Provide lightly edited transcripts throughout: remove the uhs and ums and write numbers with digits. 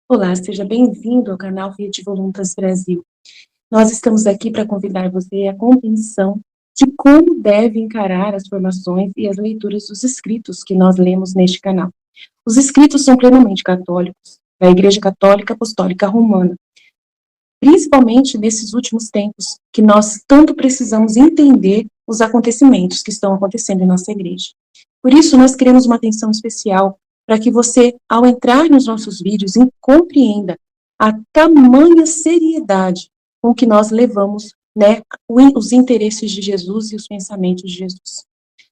Olá, seja bem-vindo ao canal Rede Voluntas Brasil. Nós estamos aqui para convidar você à compreensão de como deve encarar as formações e as leituras dos escritos que nós lemos neste canal. Os escritos são plenamente católicos, da Igreja Católica Apostólica Romana, principalmente nesses últimos tempos, que nós tanto precisamos entender os acontecimentos que estão acontecendo em nossa igreja. Por isso, nós queremos uma atenção especial para que você, ao entrar nos nossos vídeos, compreenda a tamanha seriedade com que nós levamos, né, os interesses de Jesus e os pensamentos de Jesus.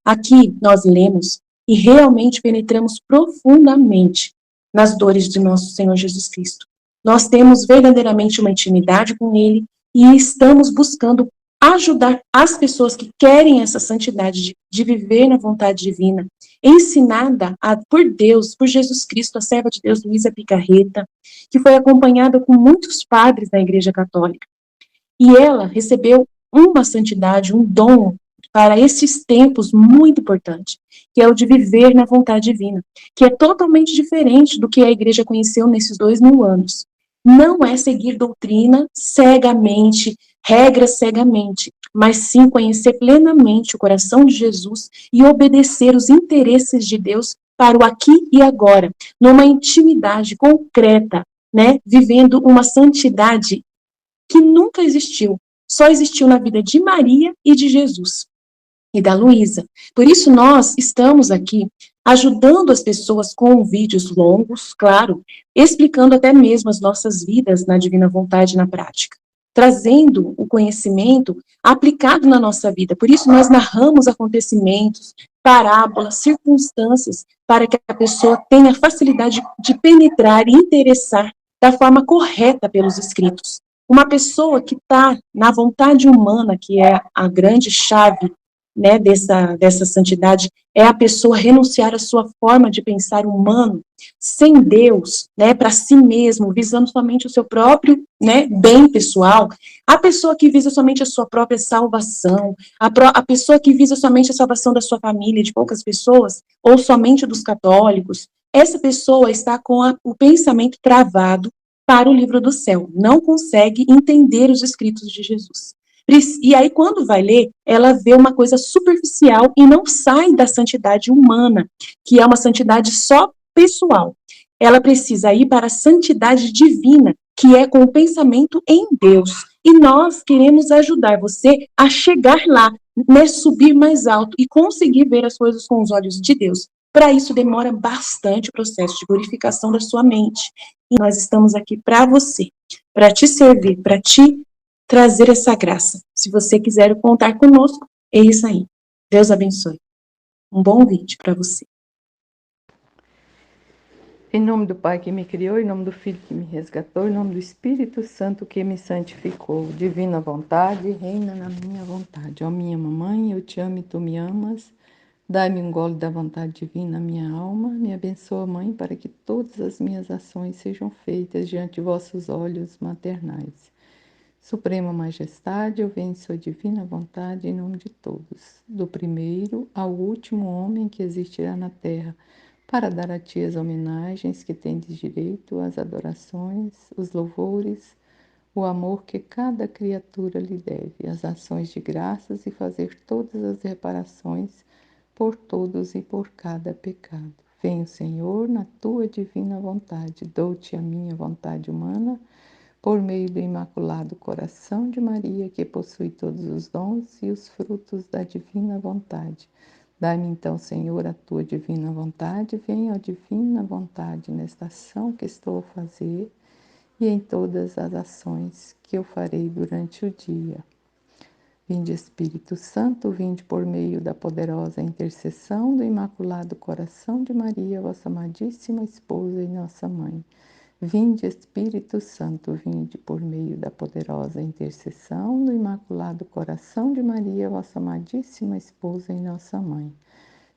Aqui nós lemos e realmente penetramos profundamente nas dores de nosso Senhor Jesus Cristo. Nós temos verdadeiramente uma intimidade com Ele e estamos buscando ajudar as pessoas que querem essa santidade de viver na vontade divina, ensinada por Deus, por Jesus Cristo, a serva de Deus, Luísa Picarreta, que foi acompanhada com muitos padres da Igreja Católica. E ela recebeu uma santidade, um dom para esses tempos muito importante, que é o de viver na vontade divina, que é totalmente diferente do que a igreja conheceu nesses 2000 anos. Não é seguir doutrina cegamente, regras cegamente, mas sim conhecer plenamente o coração de Jesus e obedecer os interesses de Deus para o aqui e agora, numa intimidade concreta, né, vivendo uma santidade que nunca existiu, só existiu na vida de Maria e de Jesus e da Luísa. Por isso nós estamos aqui ajudando as pessoas com vídeos longos, claro, explicando até mesmo as nossas vidas na divina vontade na prática, trazendo o conhecimento aplicado na nossa vida. Por isso nós narramos acontecimentos, parábolas, circunstâncias, para que a pessoa tenha facilidade de penetrar e interessar da forma correta pelos escritos. Uma pessoa que está na vontade humana, que é a grande chave, né, dessa santidade, é a pessoa renunciar à sua forma de pensar humano, sem Deus, né, para si mesmo, visando somente o seu próprio, né, bem pessoal. A pessoa que visa somente a sua própria salvação, a pessoa que visa somente a salvação da sua família, de poucas pessoas, ou somente dos católicos, essa pessoa está com o pensamento travado para o livro do céu, não consegue entender os escritos de Jesus. E aí, quando vai ler, ela vê uma coisa superficial e não sai da santidade humana, que é uma santidade só pessoal. Ela precisa ir para a santidade divina, que é com o pensamento em Deus. E nós queremos ajudar você a chegar lá, né, subir mais alto e conseguir ver as coisas com os olhos de Deus. Para isso, demora bastante o processo de purificação da sua mente. E nós estamos aqui para você, para te servir, para te trazer essa graça. Se você quiser contar conosco, é isso aí. Deus abençoe. Um bom vídeo para você. Em nome do Pai que me criou, em nome do Filho que me resgatou, em nome do Espírito Santo que me santificou. Divina vontade, reina na minha vontade. Ó minha mamãe, eu te amo e tu me amas. Dai-me um gole da vontade divina na minha alma. Me abençoa, Mãe, para que todas as minhas ações sejam feitas diante de vossos olhos maternais. Suprema Majestade, eu venho em sua divina vontade em nome de todos, do primeiro ao último homem que existirá na terra, para dar a ti as homenagens que tendes direito, as adorações, os louvores, o amor que cada criatura lhe deve, as ações de graças e fazer todas as reparações por todos e por cada pecado. Venho, Senhor, na tua divina vontade, dou-te a minha vontade humana, por meio do Imaculado Coração de Maria, que possui todos os dons e os frutos da divina vontade. Dai-me então, Senhor, a tua divina vontade, venha a divina vontade nesta ação que estou a fazer e em todas as ações que eu farei durante o dia. Vinde, Espírito Santo, vinde por meio da poderosa intercessão do Imaculado Coração de Maria, vossa amadíssima esposa e nossa mãe. Vinde, Espírito Santo, vinde por meio da poderosa intercessão do Imaculado Coração de Maria, vossa amadíssima esposa e nossa mãe.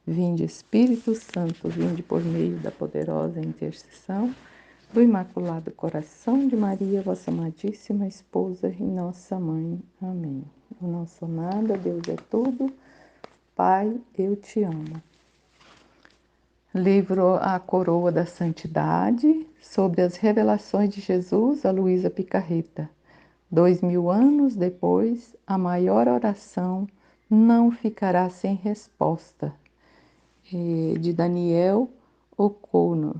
Vinde, Espírito Santo, vinde por meio da poderosa intercessão do Imaculado Coração de Maria, vossa amadíssima esposa e nossa mãe. Amém. Eu não sou nada, Deus é tudo. Pai, eu te amo. Livro A Coroa da Santidade, sobre as revelações de Jesus, a Luísa Picarreta. 2000 anos depois, a maior oração não ficará sem resposta. De Daniel O'Connor.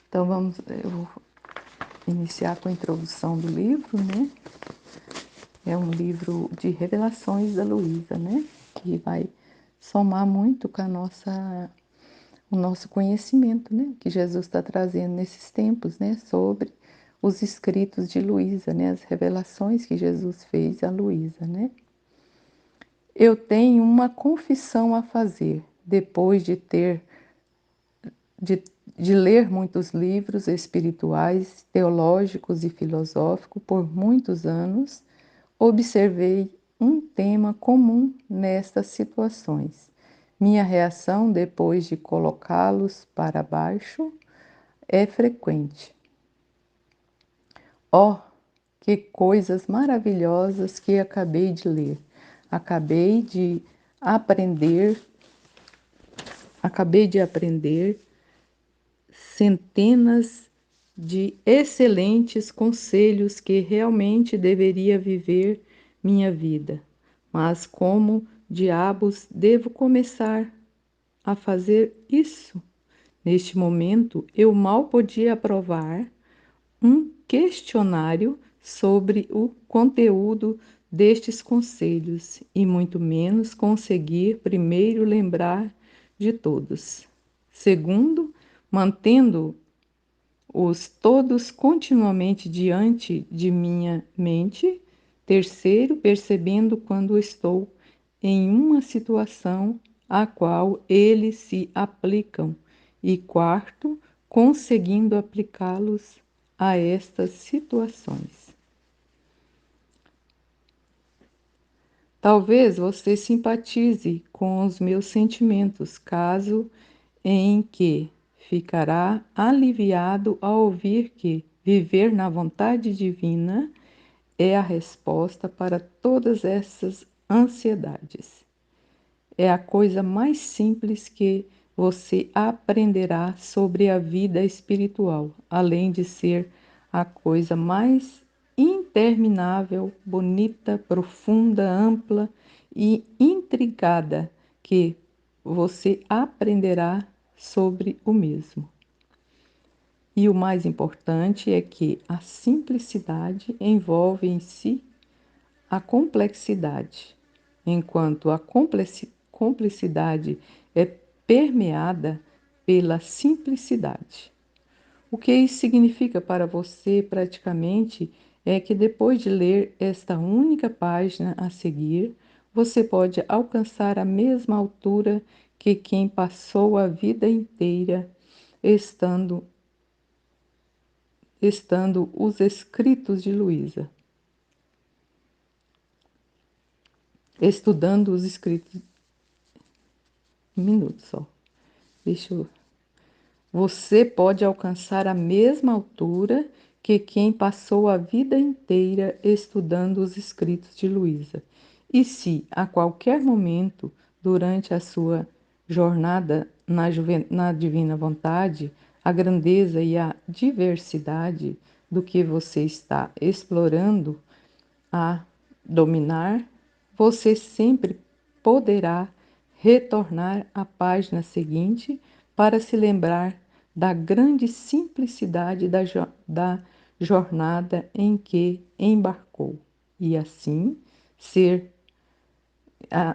Então eu vou iniciar com a introdução do livro, né? É um livro de revelações da Luísa, né? Que vai somar muito com o nosso conhecimento, né? Que Jesus está trazendo nesses tempos, né? Sobre os escritos de Luísa, né? As revelações que Jesus fez a Luísa, né? Eu tenho uma confissão a fazer, depois de ler muitos livros espirituais, teológicos e filosóficos por muitos anos, observei um tema comum nestas situações. Minha reação, depois de colocá-los para baixo, é frequente. Oh, que coisas maravilhosas que acabei de ler! Acabei de aprender centenas de excelentes conselhos que realmente deveria viver minha vida. Mas como diabos devo começar a fazer isso? Neste momento, eu mal podia aprovar um questionário sobre o conteúdo destes conselhos e muito menos conseguir primeiro lembrar de todos. Segundo, mantendo-os todos continuamente diante de minha mente. Terceiro, percebendo quando estou em uma situação a qual eles se aplicam. E quarto, conseguindo aplicá-los a estas situações. Talvez você simpatize com os meus sentimentos, caso em que ficará aliviado ao ouvir que viver na vontade divina é a resposta para todas essas ansiedades. É a coisa mais simples que você aprenderá sobre a vida espiritual, além de ser a coisa mais interminável, bonita, profunda, ampla e intricada que você aprenderá sobre o mesmo. E o mais importante é que a simplicidade envolve em si a complexidade, enquanto a complexidade é permeada pela simplicidade. O que isso significa para você praticamente é que depois de ler esta única página a seguir, você pode alcançar a mesma altura que quem passou a vida inteira estando os escritos de Luísa. Estudando os escritos. Um minuto só. Deixa eu. Você pode alcançar a mesma altura que quem passou a vida inteira estudando os escritos de Luísa. E se, a qualquer momento, durante a sua jornada na divina vontade, a grandeza e a diversidade do que você está explorando a dominar, você sempre poderá retornar à página seguinte para se lembrar da grande simplicidade da jornada em que embarcou ser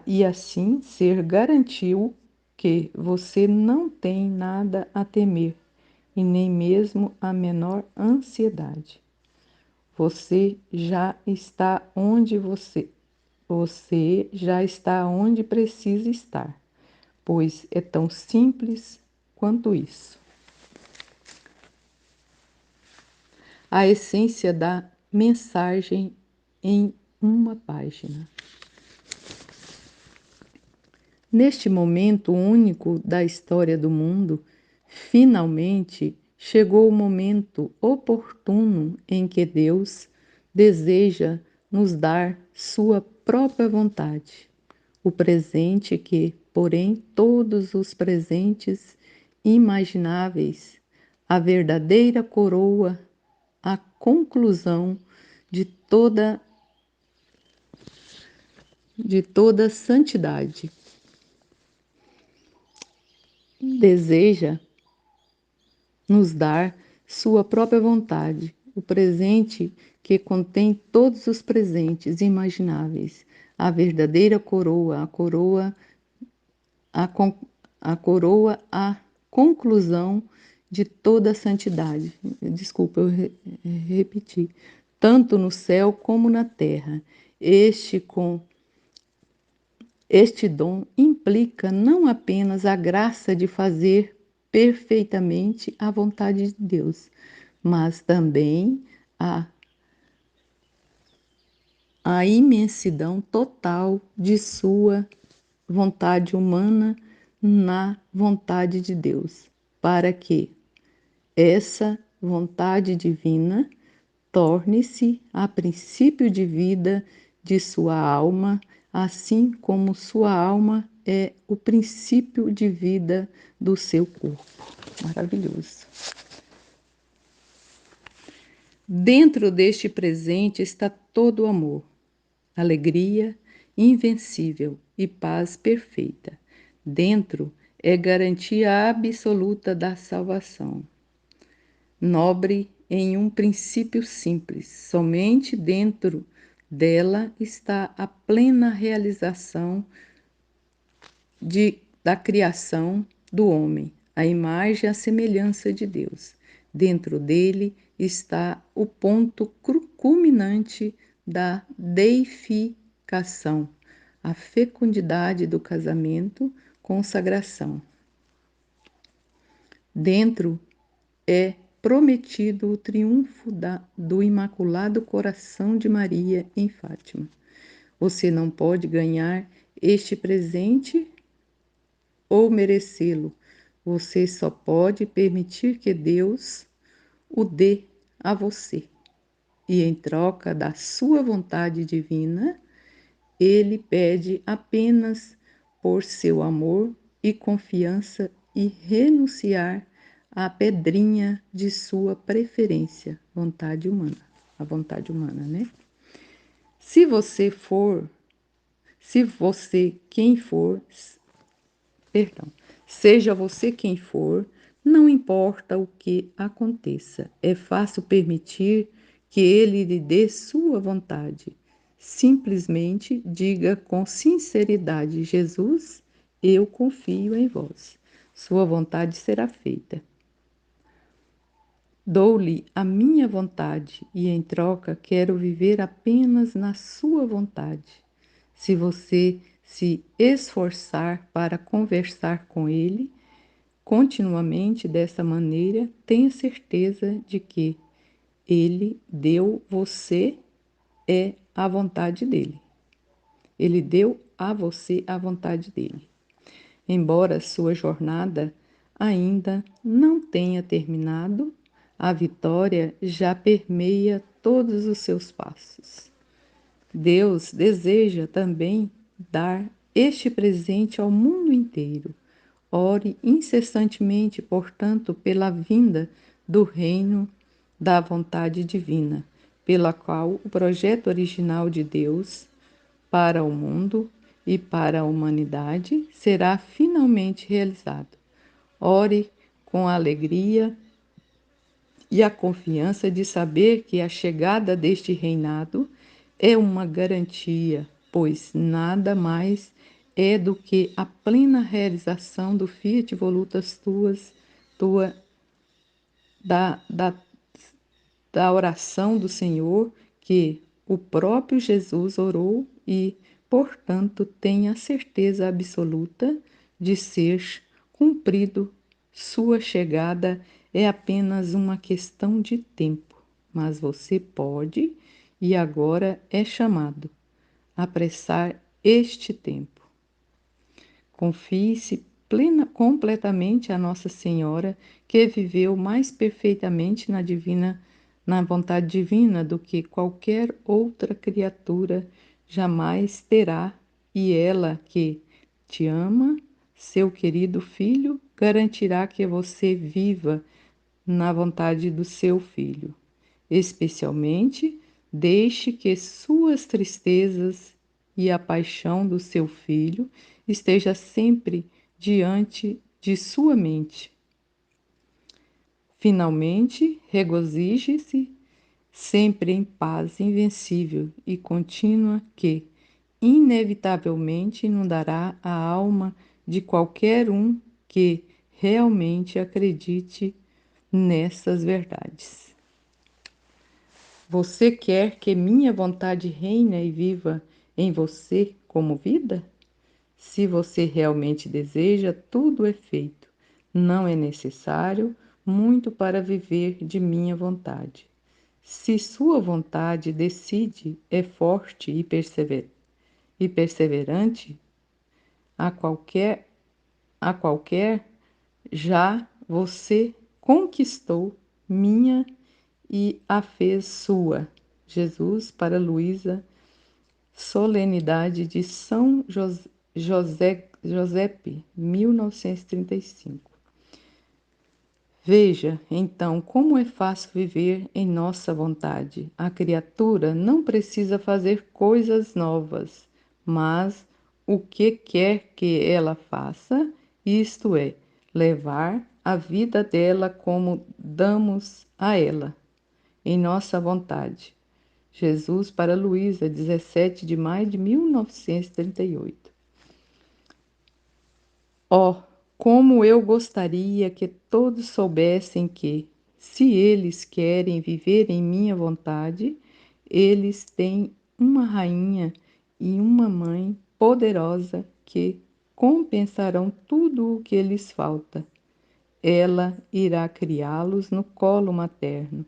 e assim ser garantiu que você não tem nada a temer e nem mesmo a menor ansiedade. Você já está você já está onde precisa estar, pois é tão simples quanto isso. A essência da mensagem em uma página. Neste momento único da história do mundo, finalmente chegou o momento oportuno em que Deus deseja nos dar sua própria vontade. o presente que, porém, todos os presentes imagináveis, a verdadeira coroa, a conclusão de toda santidade. Deseja nos dar sua própria vontade, o presente que contém todos os presentes imagináveis, a verdadeira coroa, a, con- a coroa, a conclusão de toda a santidade. Desculpa, eu repeti. Tanto no céu como na terra. Este dom implica não apenas a graça de fazer perfeitamente a vontade de Deus, mas também a, a imensidão total de sua vontade humana na vontade de Deus, para que essa vontade divina torne-se a princípio de vida de sua alma, assim como sua alma é o princípio de vida do seu corpo. Maravilhoso. Dentro deste presente está todo o amor, alegria invencível e paz perfeita. Dentro é garantia absoluta da salvação. Nobre em um princípio simples, somente dentro dela está a plena realização da criação do homem, a imagem e a semelhança de Deus. Dentro dele está o ponto culminante da deificação, a fecundidade do casamento, consagração. Dentro é prometido o triunfo do Imaculado Coração de Maria em Fátima. Você não pode ganhar este presente ou merecê-lo. Você só pode permitir que Deus o dê a você. E em troca da sua vontade divina, ele pede apenas por seu amor e confiança e renunciar à pedrinha de sua preferência, vontade humana, a vontade humana, né? Se você quem for, perdão, seja você quem for, não importa o que aconteça, é fácil permitir que ele lhe dê sua vontade. Simplesmente diga com sinceridade: Jesus, eu confio em vós. Sua vontade será feita. Dou-lhe a minha vontade e, em troca, quero viver apenas na sua vontade. Se você se esforçar para conversar com ele continuamente dessa maneira, tenha certeza de que ele deu você a vontade dele. Ele deu a você a vontade dele. Embora sua jornada ainda não tenha terminado, a vitória já permeia todos os seus passos. Deus deseja também dar este presente ao mundo inteiro. Ore incessantemente, portanto, pela vinda do reino da vontade divina, pela qual o projeto original de Deus para o mundo e para a humanidade será finalmente realizado. Ore com alegria e a confiança de saber que a chegada deste reinado é uma garantia, pois nada mais é do que a plena realização do Fiat Volutas tua, da, da, da oração do Senhor que o próprio Jesus orou e, portanto, tem a certeza absoluta de ser cumprido. Sua chegada é apenas uma questão de tempo, mas você pode, e agora é chamado, apressar este tempo. Confie-se completamente a Nossa Senhora, que viveu mais perfeitamente na vontade divina do que qualquer outra criatura jamais terá e ela que te ama, seu querido filho, garantirá que você viva na vontade do seu filho. Especialmente, deixe que suas tristezas e a paixão do seu filho esteja sempre diante de sua mente. Finalmente, regozije-se sempre em paz invencível e contínua que, inevitavelmente, inundará a alma de qualquer um que realmente acredite nessas verdades. Você quer que minha vontade reine e viva em você como vida? Se você realmente deseja, tudo é feito. Não é necessário muito para viver de minha vontade. Se sua vontade decide, é forte e perseverante, a qualquer já você conquistou minha e a fez sua. Jesus para Luísa, Solenidade de São Josepe, 1935. Veja, então, como é fácil viver em nossa vontade. A criatura não precisa fazer coisas novas, mas o que quer que ela faça, isto é, levar a vida dela como damos a ela, em nossa vontade. Jesus para Luísa, 17 de maio de 1938. Oh, como eu gostaria que todos soubessem que, se eles querem viver em minha vontade, eles têm uma rainha e uma mãe poderosa que compensarão tudo o que lhes falta. Ela irá criá-los no colo materno.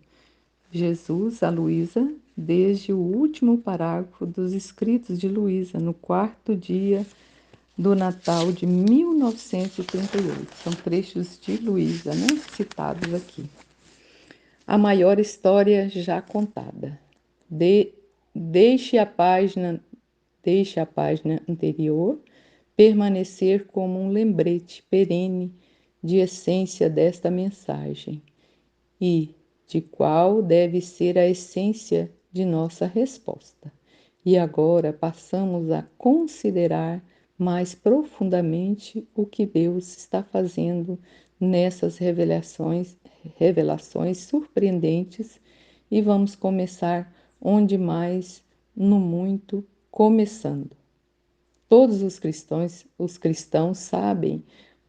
Jesus a Luísa, desde o último parágrafo dos escritos de Luísa, no quarto dia do Natal de 1938. São trechos de Luísa, né, citados aqui. A maior história já contada. De, deixe a página, deixe a página anterior permanecer como um lembrete perene de essência desta mensagem e de qual deve ser a essência de nossa resposta. E agora passamos a considerar mais profundamente o que Deus está fazendo nessas revelações surpreendentes e vamos começar onde mais, no muito, começando. Todos os cristãos sabem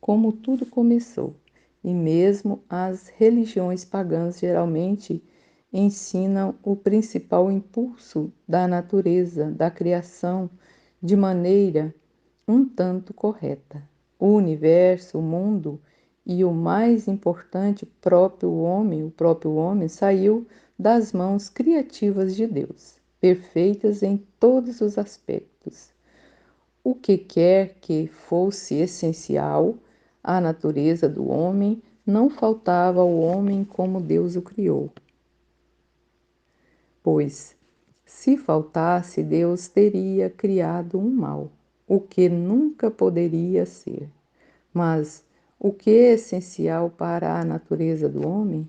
como tudo começou, e mesmo as religiões pagãs geralmente ensinam o principal impulso da natureza, da criação, de maneira um tanto correta. O universo, o mundo e o mais importante, o próprio homem, saiu das mãos criativas de Deus, perfeitas em todos os aspectos. O que quer que fosse essencial à natureza do homem, não faltava ao homem como Deus o criou. Pois, se faltasse, Deus teria criado um mal, o que nunca poderia ser. Mas o que é essencial para a natureza do homem?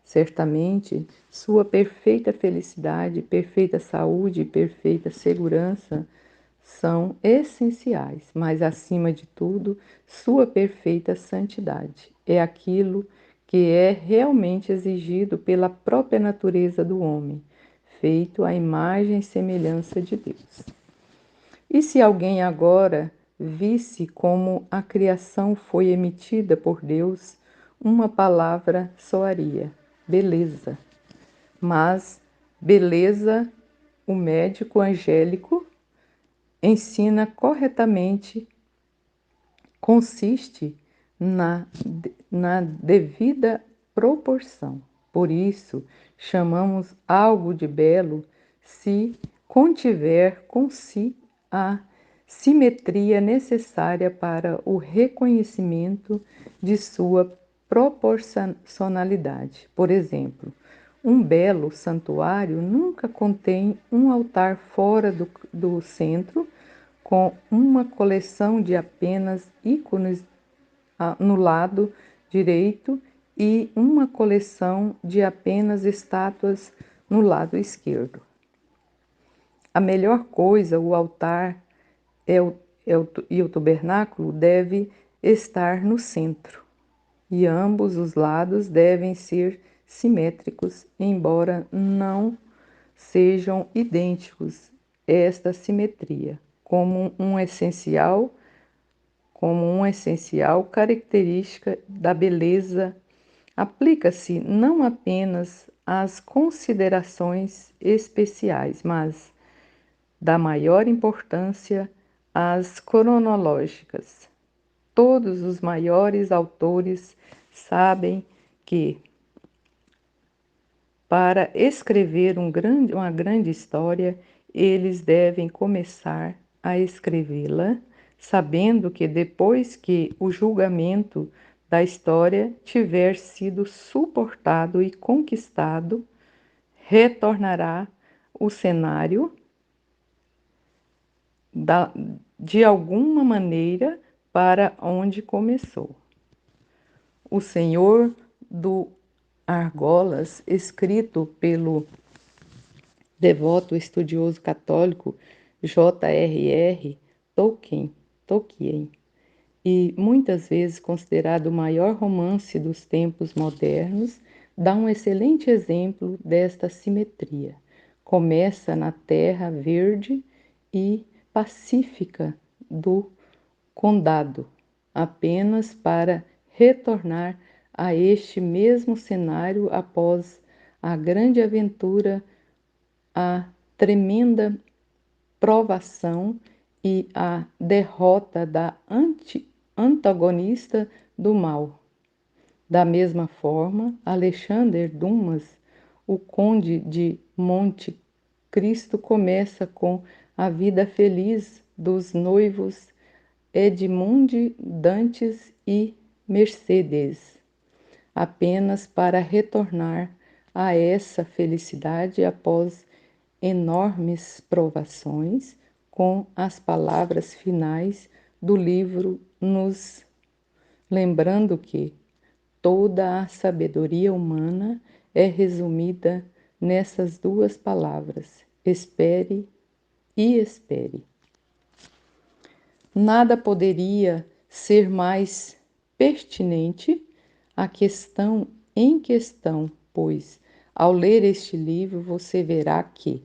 Certamente, sua perfeita felicidade, perfeita saúde e perfeita segurança são essenciais, mas acima de tudo, sua perfeita santidade. É aquilo que é realmente exigido pela própria natureza do homem, feito à imagem e semelhança de Deus. E se alguém agora visse como a criação foi emitida por Deus, uma palavra soaria: beleza. Mas beleza, o médico angélico ensina corretamente, consiste na devida proporção. Por isso, chamamos algo de belo se contiver com si a simetria necessária para o reconhecimento de sua proporcionalidade. Por exemplo, um belo santuário nunca contém um altar fora do centro com uma coleção de apenas ícones no lado direito e uma coleção de apenas estátuas no lado esquerdo. A melhor coisa, o altar e o tabernáculo deve estar no centro, e ambos os lados devem ser simétricos, embora não sejam idênticos. Esta simetria, como uma essencial característica da beleza, aplica-se não apenas às considerações especiais, mas da maior importância às cronológicas. Todos os maiores autores sabem que, para escrever uma grande história, eles devem começar a escrevê-la, sabendo que depois que o julgamento da história tiver sido suportado e conquistado, retornará o cenário de alguma maneira para onde começou. O Senhor do Argolas, escrito pelo devoto estudioso católico J.R.R. Tolkien, e muitas vezes considerado o maior romance dos tempos modernos, dá um excelente exemplo desta simetria. Começa na terra verde e pacífica do condado, apenas para retornar a este mesmo cenário após a grande aventura, a tremenda provação e a derrota da antagonista do mal. Da mesma forma, Alexander Dumas, o conde de Monte Cristo, começa com a vida feliz dos noivos Edmund Dantes e Mercedes, apenas para retornar a essa felicidade após enormes provações, com as palavras finais do livro nos lembrando que toda a sabedoria humana é resumida nessas duas palavras: espere e espere. Nada poderia ser mais pertinente à questão em questão, pois, ao ler este livro, você verá que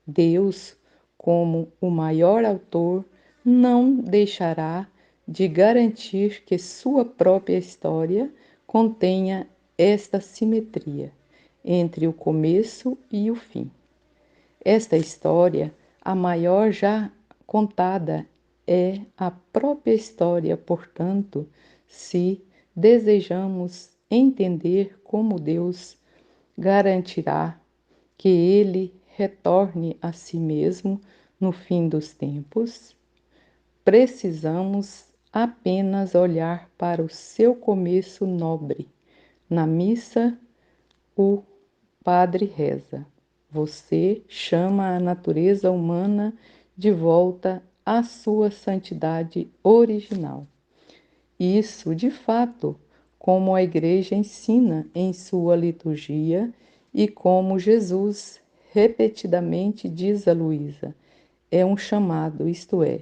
Deus, como o maior autor, não deixará de garantir que sua própria história contenha esta simetria entre o começo e o fim. Esta história, a maior já contada, é a própria história, portanto, se desejamos entender como Deus garantirá que ele retorne a si mesmo no fim dos tempos, precisamos apenas olhar para o seu começo nobre. Na missa, o padre reza: você chama a natureza humana de volta à sua santidade original. Isso, de fato, como a Igreja ensina em sua liturgia e como Jesus repetidamente diz a Luísa, é um chamado, isto é,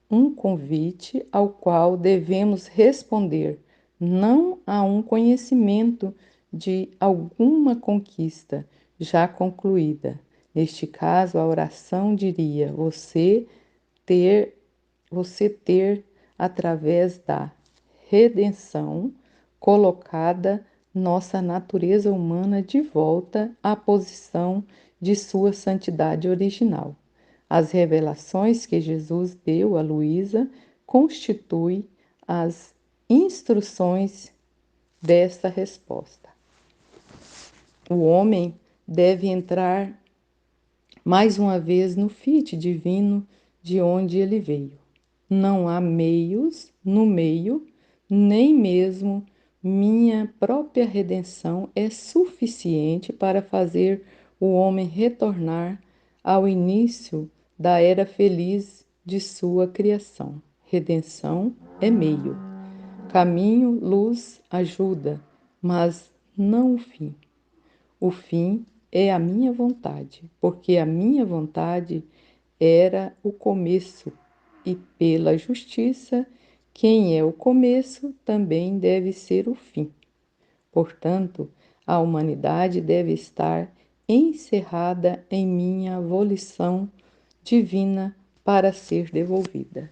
um convite ao qual devemos responder, não a um conhecimento de alguma conquista já concluída. Neste caso, a oração diria: você ter através da redenção colocada nossa natureza humana de volta à posição de sua santidade original. As revelações que Jesus deu a Luísa constituem as instruções desta resposta. O homem deve entrar mais uma vez no Fiat divino de onde ele veio. Não há meios no meio, nem mesmo minha própria redenção é suficiente para fazer o homem retornar ao início da era feliz de sua criação. Redenção é meio. Caminho, luz, ajuda, mas não o fim. O fim é a minha vontade, porque a minha vontade era o começo, e pela justiça, quem é o começo também deve ser o fim. Portanto, a humanidade deve estar encerrada em minha volição divina para ser devolvida.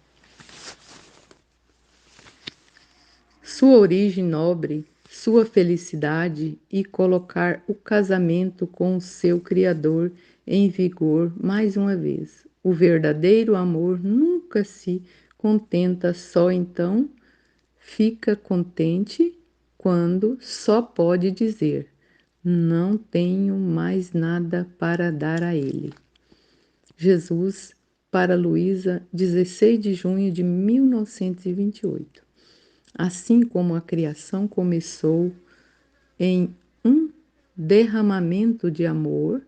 Sua origem nobre, sua felicidade e colocar o casamento com o seu Criador em vigor mais uma vez. O verdadeiro amor nunca se contenta só, então fica contente quando só pode dizer: não tenho mais nada para dar a ele. Jesus, para Luísa, 16 de junho de 1928. Assim como a criação começou em um derramamento de amor,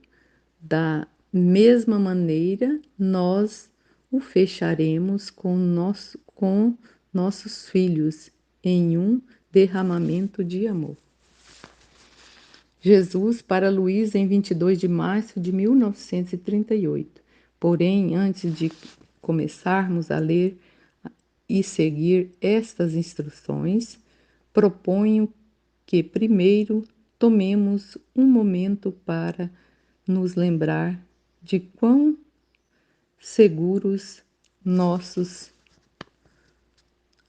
da mesma maneira nós o fecharemos com nossos filhos em um derramamento de amor. Jesus para Luísa em 22 de março de 1938. Porém, antes de começarmos a ler e seguir estas instruções, proponho que primeiro tomemos um momento para nos lembrar de quão seguros nossos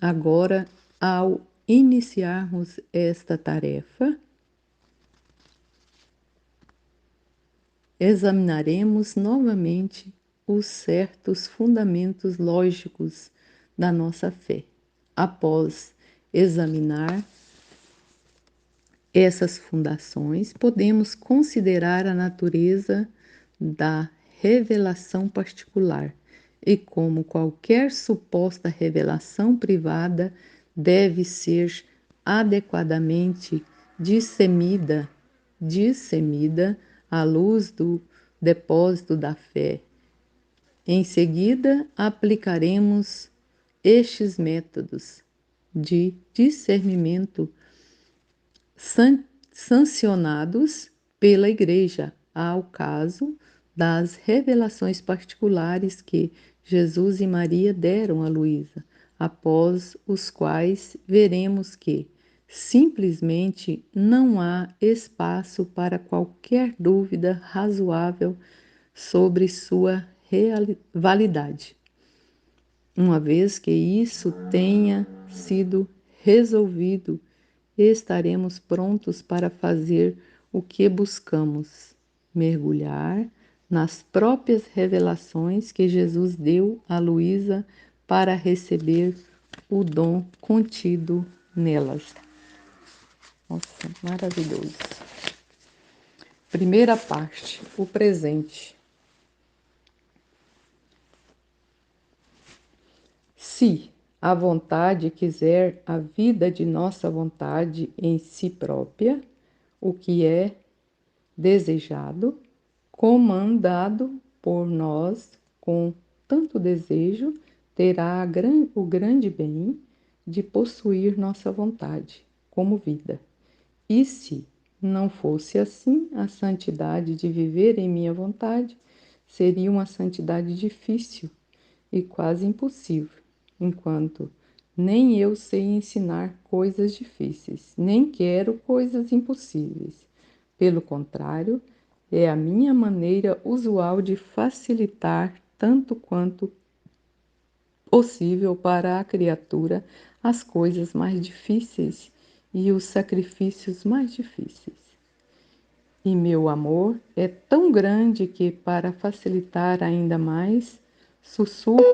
agora ao iniciarmos esta tarefa. Examinaremos novamente os certos fundamentos lógicos da nossa fé. Após examinar essas fundações, podemos considerar a natureza da revelação particular e como qualquer suposta revelação privada deve ser adequadamente discernida à luz do depósito da fé. Em seguida, aplicaremos estes métodos de discernimento sancionados pela Igreja ao caso das revelações particulares que Jesus e Maria deram a Luísa, após os quais veremos que simplesmente não há espaço para qualquer dúvida razoável sobre sua validade. Uma vez que isso tenha sido resolvido, estaremos prontos para fazer o que buscamos: mergulhar nas próprias revelações que Jesus deu a Luísa para receber o dom contido nelas. Nossa, maravilhoso. Primeira parte, o presente. Se a vontade quiser a vida de nossa vontade em si própria, o que é desejado, comandado por nós com tanto desejo, terá o grande bem de possuir nossa vontade como vida. E se não fosse assim, a santidade de viver em minha vontade seria uma santidade difícil e quase impossível, enquanto nem eu sei ensinar coisas difíceis, nem quero coisas impossíveis. Pelo contrário, é a minha maneira usual de facilitar tanto quanto possível para a criatura as coisas mais difíceis e os sacrifícios mais difíceis. E meu amor é tão grande que, para facilitar ainda mais, sussurro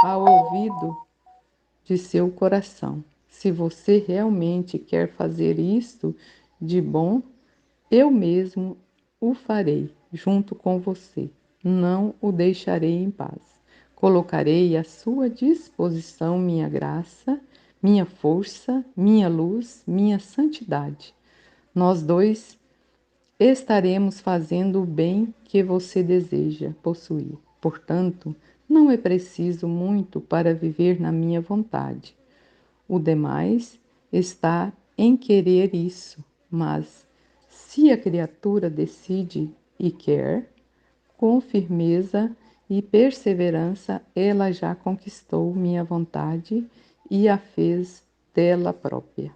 ao ouvido de seu coração: se você realmente quer fazer isto de bom, eu mesmo o farei junto com você. Não o deixarei em paz. Colocarei à sua disposição minha graça, minha força, minha luz, minha santidade. Nós dois estaremos fazendo o bem que você deseja possuir. Portanto, não é preciso muito para viver na minha vontade. O demais está em querer isso, mas se a criatura decide e quer, com firmeza e perseverança, ela já conquistou minha vontade e a fez dela própria.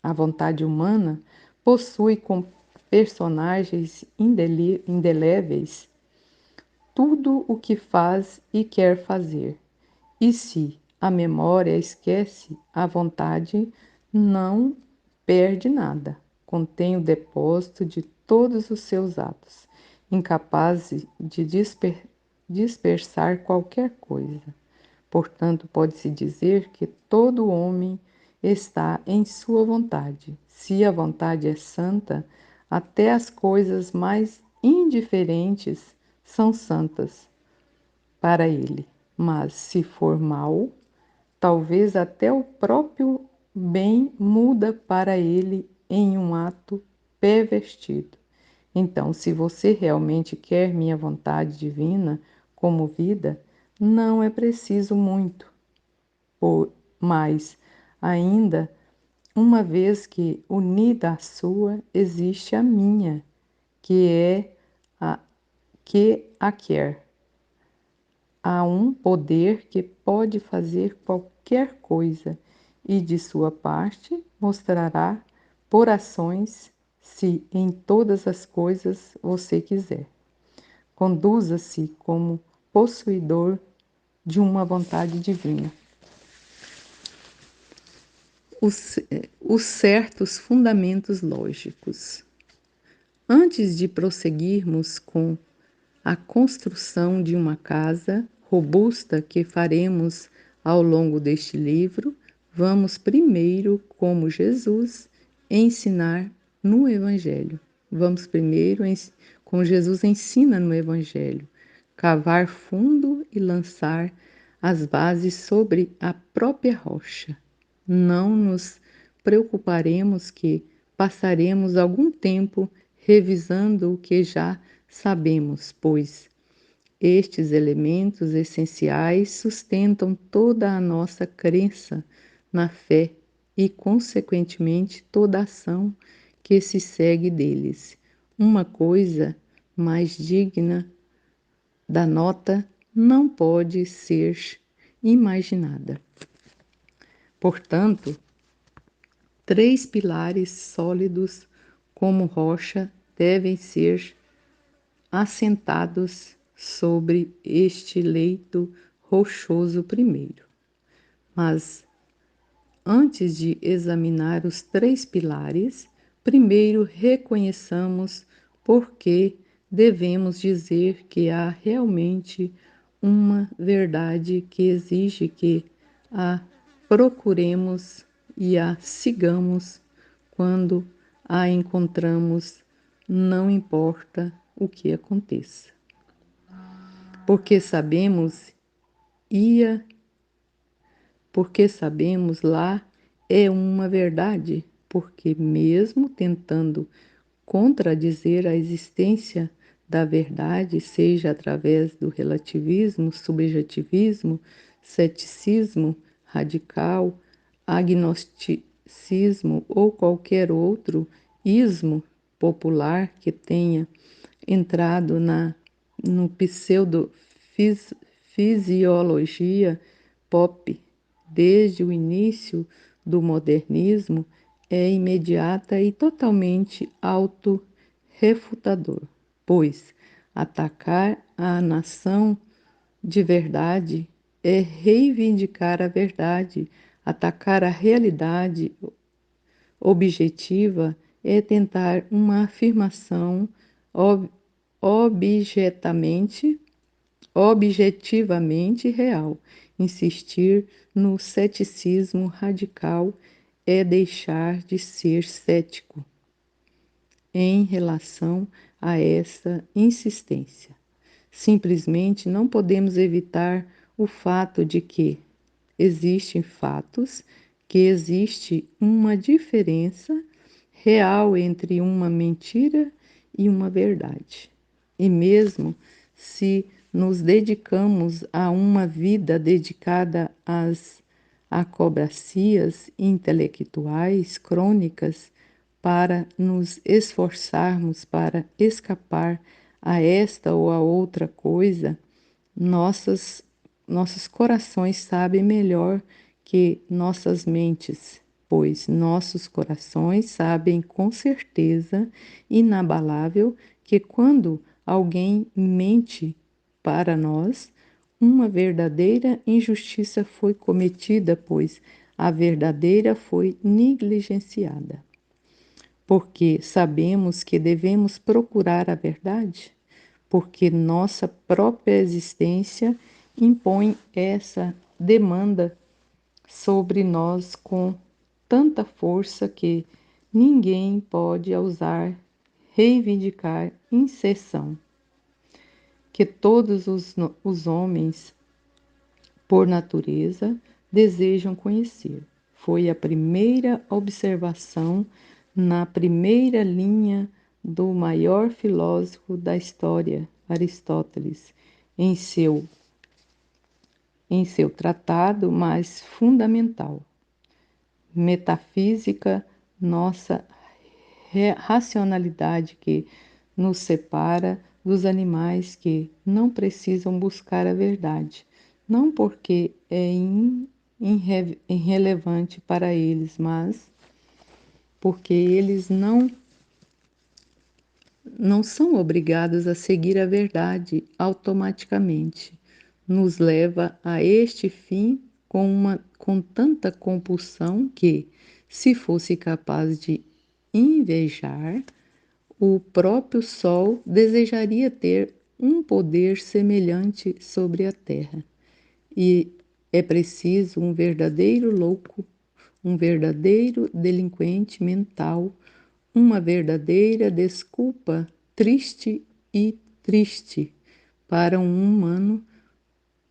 A vontade humana possui com personagens indeléveis tudo o que faz e quer fazer. E se a memória esquece, a vontade não perde nada. Contém o depósito de todos os seus atos, incapaz de dispersar qualquer coisa. Portanto, pode-se dizer que todo homem está em sua vontade. Se a vontade é santa, até as coisas mais indiferentes são santas para ele. Mas se for mal, talvez até o próprio bem muda para ele em um ato pervertido. Então, se você realmente quer minha vontade divina como vida, não é preciso muito, mas ainda, uma vez que unida à sua, existe a minha, que é a que a quer. Há um poder que pode fazer qualquer coisa e, de sua parte, mostrará por ações se em todas as coisas você quiser. Conduza-se como possuidor de uma vontade divina. Os certos fundamentos lógicos. Antes de prosseguirmos com a construção de uma casa robusta que faremos ao longo deste livro, vamos primeiro, como Jesus, ensinar no Evangelho. Vamos primeiro, como Jesus ensina no Evangelho, cavar fundo e lançar as bases sobre a própria rocha. Não nos preocuparemos que passaremos algum tempo revisando o que já sabemos, pois estes elementos essenciais sustentam toda a nossa crença na fé e, consequentemente, toda a ação que se segue deles. Uma coisa mais digna da nota não pode ser imaginada. Portanto, 3 pilares sólidos como rocha devem ser assentados sobre este leito rochoso primeiro. Mas, antes de examinar os 3 pilares, primeiro reconheçamos por que devemos dizer que há realmente uma verdade que exige que a procuremos e a sigamos quando a encontramos, não importa o que aconteça. Porque sabemos ia, porque sabemos lá é uma verdade, porque mesmo tentando contradizer a existência da verdade, seja através do relativismo, subjetivismo, ceticismo radical, agnosticismo ou qualquer outro ismo popular que tenha entrado no pseudo-fisiologia pop desde o início do modernismo, é imediata e totalmente autorrefutador, pois atacar a nação de verdade é reivindicar a verdade, atacar a realidade objetiva é tentar uma afirmação objetamente, objetivamente real. Insistir no ceticismo radical é deixar de ser cético em relação a essa insistência. Simplesmente não podemos evitar o fato de que existem fatos, que existe uma diferença real entre uma mentira e uma verdade. E mesmo se nos dedicamos a uma vida dedicada às acobracias intelectuais crônicas para nos esforçarmos para escapar a esta ou a outra coisa, nossos corações sabem melhor que nossas mentes, pois nossos corações sabem com certeza inabalável que quando alguém mente para nós, uma verdadeira injustiça foi cometida, pois a verdadeira foi negligenciada. Porque sabemos que devemos procurar a verdade, porque nossa própria existência impõe essa demanda sobre nós com tanta força que ninguém pode ousar reivindicar inserção, que todos os homens, por natureza, desejam conhecer. Foi a primeira observação na primeira linha do maior filósofo da história, Aristóteles, em seu, em seu tratado mais fundamental, Metafísica, nossa racionalidade que nos separa dos animais que não precisam buscar a verdade, não porque é irrelevante para eles, mas porque eles não são obrigados a seguir a verdade automaticamente. Nos leva a este fim com tanta compulsão que, se fosse capaz de invejar, o próprio Sol desejaria ter um poder semelhante sobre a Terra. E é preciso um verdadeiro louco, um verdadeiro delinquente mental, uma verdadeira desculpa triste e triste para um humano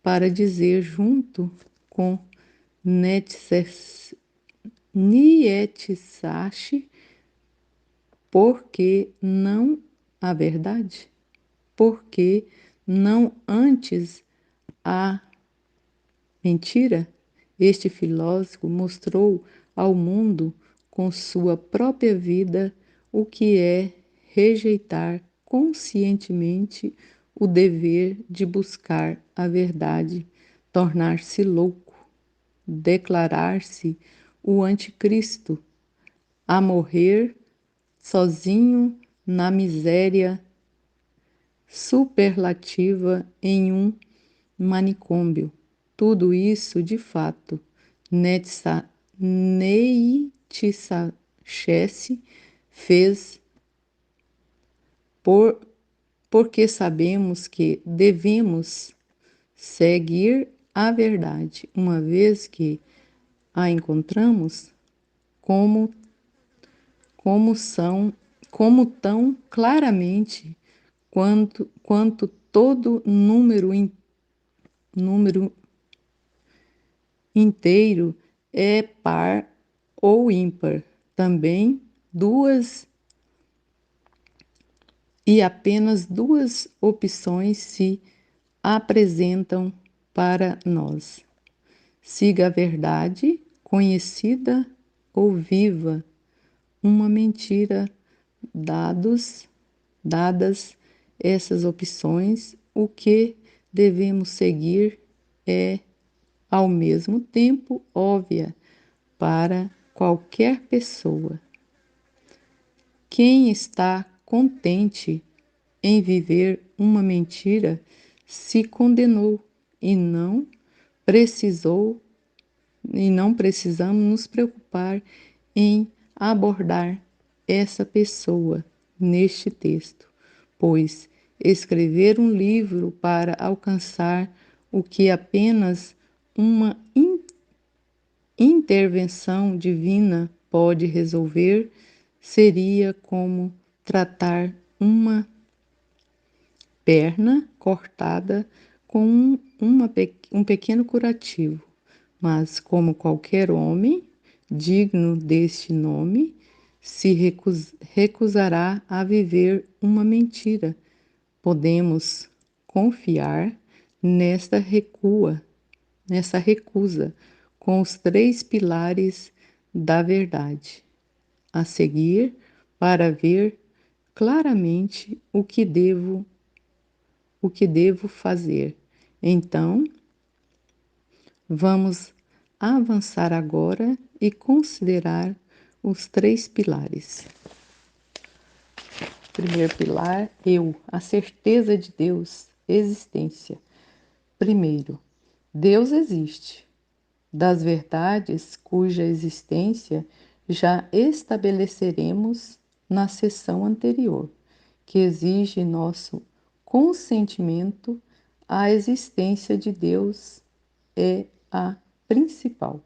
para dizer junto com Nietzsche, porque não a verdade? Porque não antes a mentira? Este filósofo mostrou ao mundo com sua própria vida o que é rejeitar conscientemente o dever de buscar a verdade, tornar-se louco, declarar-se o anticristo, a morrer sozinho na miséria superlativa em um manicômio. Tudo isso, de fato, Nietzsche fez por, porque sabemos que devemos seguir a verdade, uma vez que a encontramos como, como tão claramente quanto todo número inteiro é par ou ímpar. Também apenas duas opções se apresentam para nós. Siga a verdade, conhecida ou viva, uma mentira. Dadas essas opções, o que devemos seguir é, ao mesmo tempo, óbvia para qualquer pessoa. Quem está contente em viver uma mentira se condenou e precisou não precisamos nos preocupar em abordar essa pessoa neste texto, pois escrever um livro para alcançar o que apenas uma intervenção divina pode resolver seria como tratar uma perna cortada com um pequeno curativo. Mas, como qualquer homem digno deste nome, se recusará a viver uma mentira. Podemos confiar nessa recusa com os 3 pilares da verdade a seguir para ver claramente o que devo fazer. Então, vamos avançar agora e considerar os 3 pilares. Primeiro pilar, eu, a certeza de Deus, existência. Primeiro, Deus existe, das verdades cuja existência já estabeleceremos na sessão anterior, que exige nosso consentimento à existência de Deus é a principal.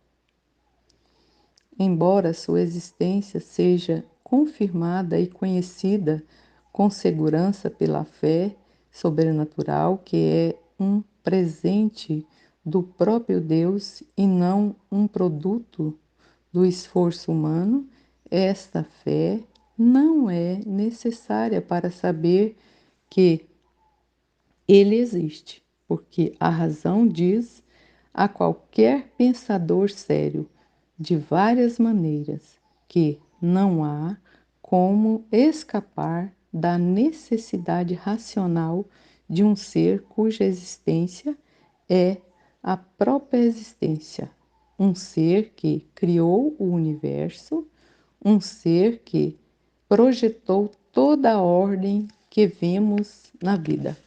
Embora sua existência seja confirmada e conhecida com segurança pela fé sobrenatural, que é um presente do próprio Deus e não um produto do esforço humano, esta fé não é necessária para saber que ele existe, porque a razão diz a qualquer pensador sério, de várias maneiras, que não há como escapar da necessidade racional de um ser cuja existência é a própria existência, um ser que criou o universo, um ser que projetou toda a ordem que vemos na vida.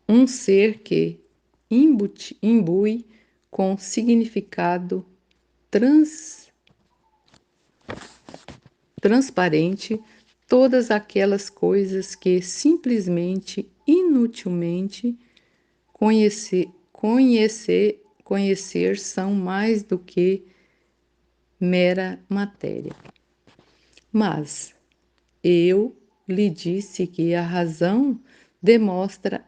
Um ser que imbui com significado transparente todas aquelas coisas que simplesmente, inutilmente conhecer são mais do que mera matéria. Mas eu lhe disse que a razão demonstra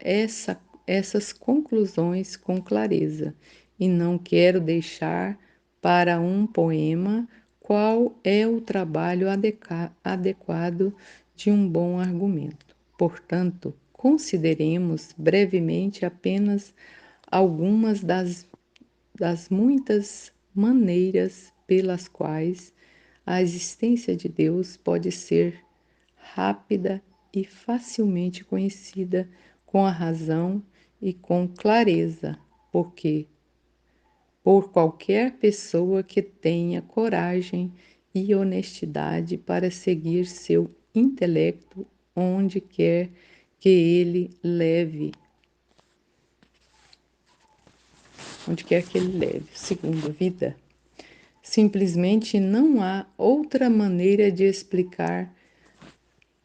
essas conclusões com clareza, e não quero deixar para um poema qual é o trabalho adequado de um bom argumento. Portanto, consideremos brevemente apenas algumas das muitas maneiras pelas quais a existência de Deus pode ser rápida e facilmente conhecida com a razão e com clareza, porque por qualquer pessoa que tenha coragem e honestidade para seguir seu intelecto onde quer que ele leve, segundo a vida. Simplesmente não há outra maneira de explicar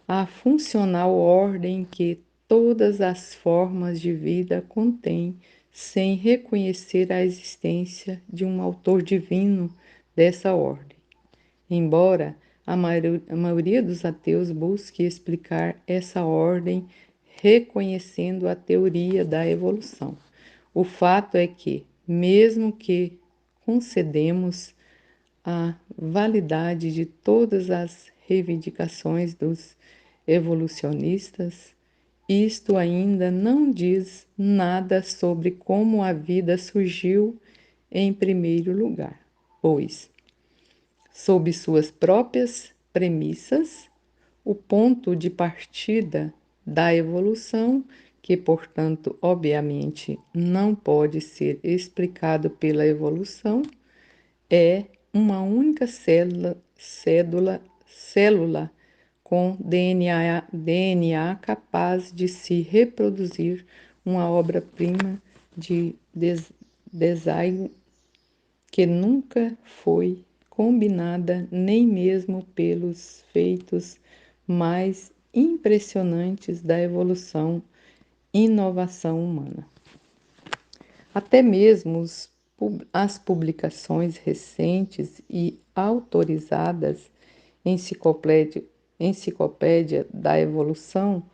a funcional ordem que todas as formas de vida contêm, sem reconhecer a existência de um autor divino dessa ordem. Embora a maioria dos ateus busque explicar essa ordem reconhecendo a teoria da evolução. O fato é que, mesmo que concedemos a validade de todas as reivindicações dos evolucionistas, isto ainda não diz nada sobre como a vida surgiu em primeiro lugar, pois, sob suas próprias premissas, o ponto de partida da evolução, que, portanto, obviamente não pode ser explicado pela evolução, é uma única célula com DNA capaz de se reproduzir, uma obra-prima de design que nunca foi combinada nem mesmo pelos feitos mais impressionantes da evolução e inovação humana. Até mesmo as publicações recentes e autorizadas, Enciclopédia da Evolução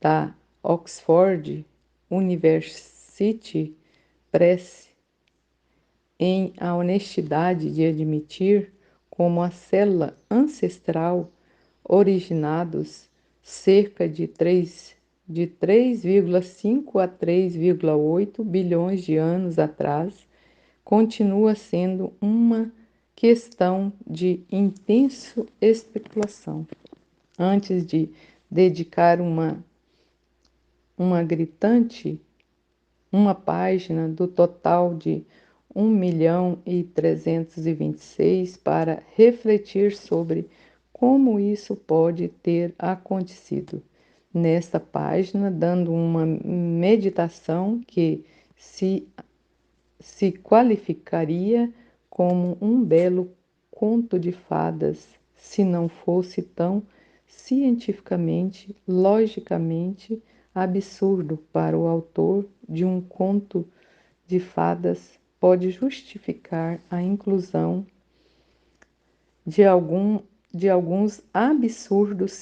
da Oxford University Press em a honestidade de admitir como a célula ancestral, originados cerca de 3,5 a 3,8 bilhões de anos atrás, continua sendo uma questão de intensa especulação. Antes de dedicar uma gritante, uma página do total de 1.326.000 para refletir sobre como isso pode ter acontecido. Nesta página, dando uma meditação que se qualificaria como um belo conto de fadas, se não fosse tão cientificamente, logicamente absurdo para o autor de um conto de fadas, pode justificar a inclusão de alguns absurdos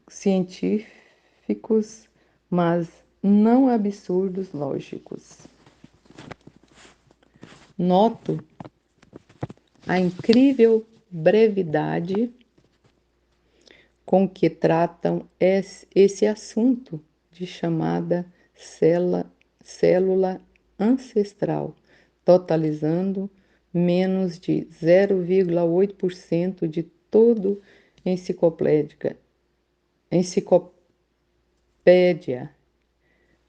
científicos, mas não absurdos lógicos. Noto a incrível brevidade com que tratam esse assunto de chamada célula ancestral, totalizando menos de 0,8% de todo enciclopédia,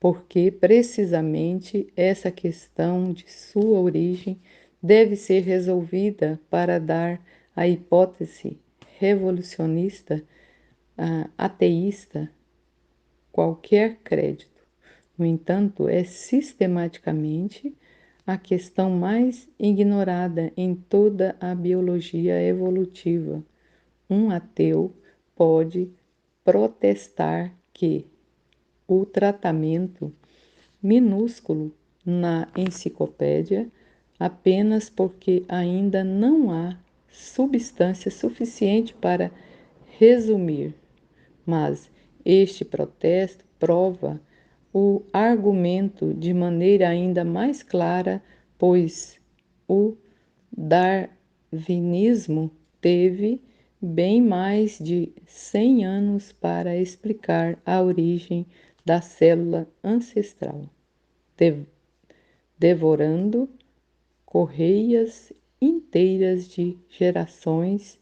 porque precisamente essa questão de sua origem deve ser resolvida para dar à hipótese revolucionista, ateísta, qualquer crédito. No entanto, é sistematicamente a questão mais ignorada em toda a biologia evolutiva. Um ateu pode protestar que o tratamento minúsculo na enciclopédia apenas porque ainda não há substância suficiente para resumir, mas este protesto prova o argumento de maneira ainda mais clara, pois o darwinismo teve bem mais de 100 anos para explicar a origem da célula ancestral, devorando carreiras inteiras de gerações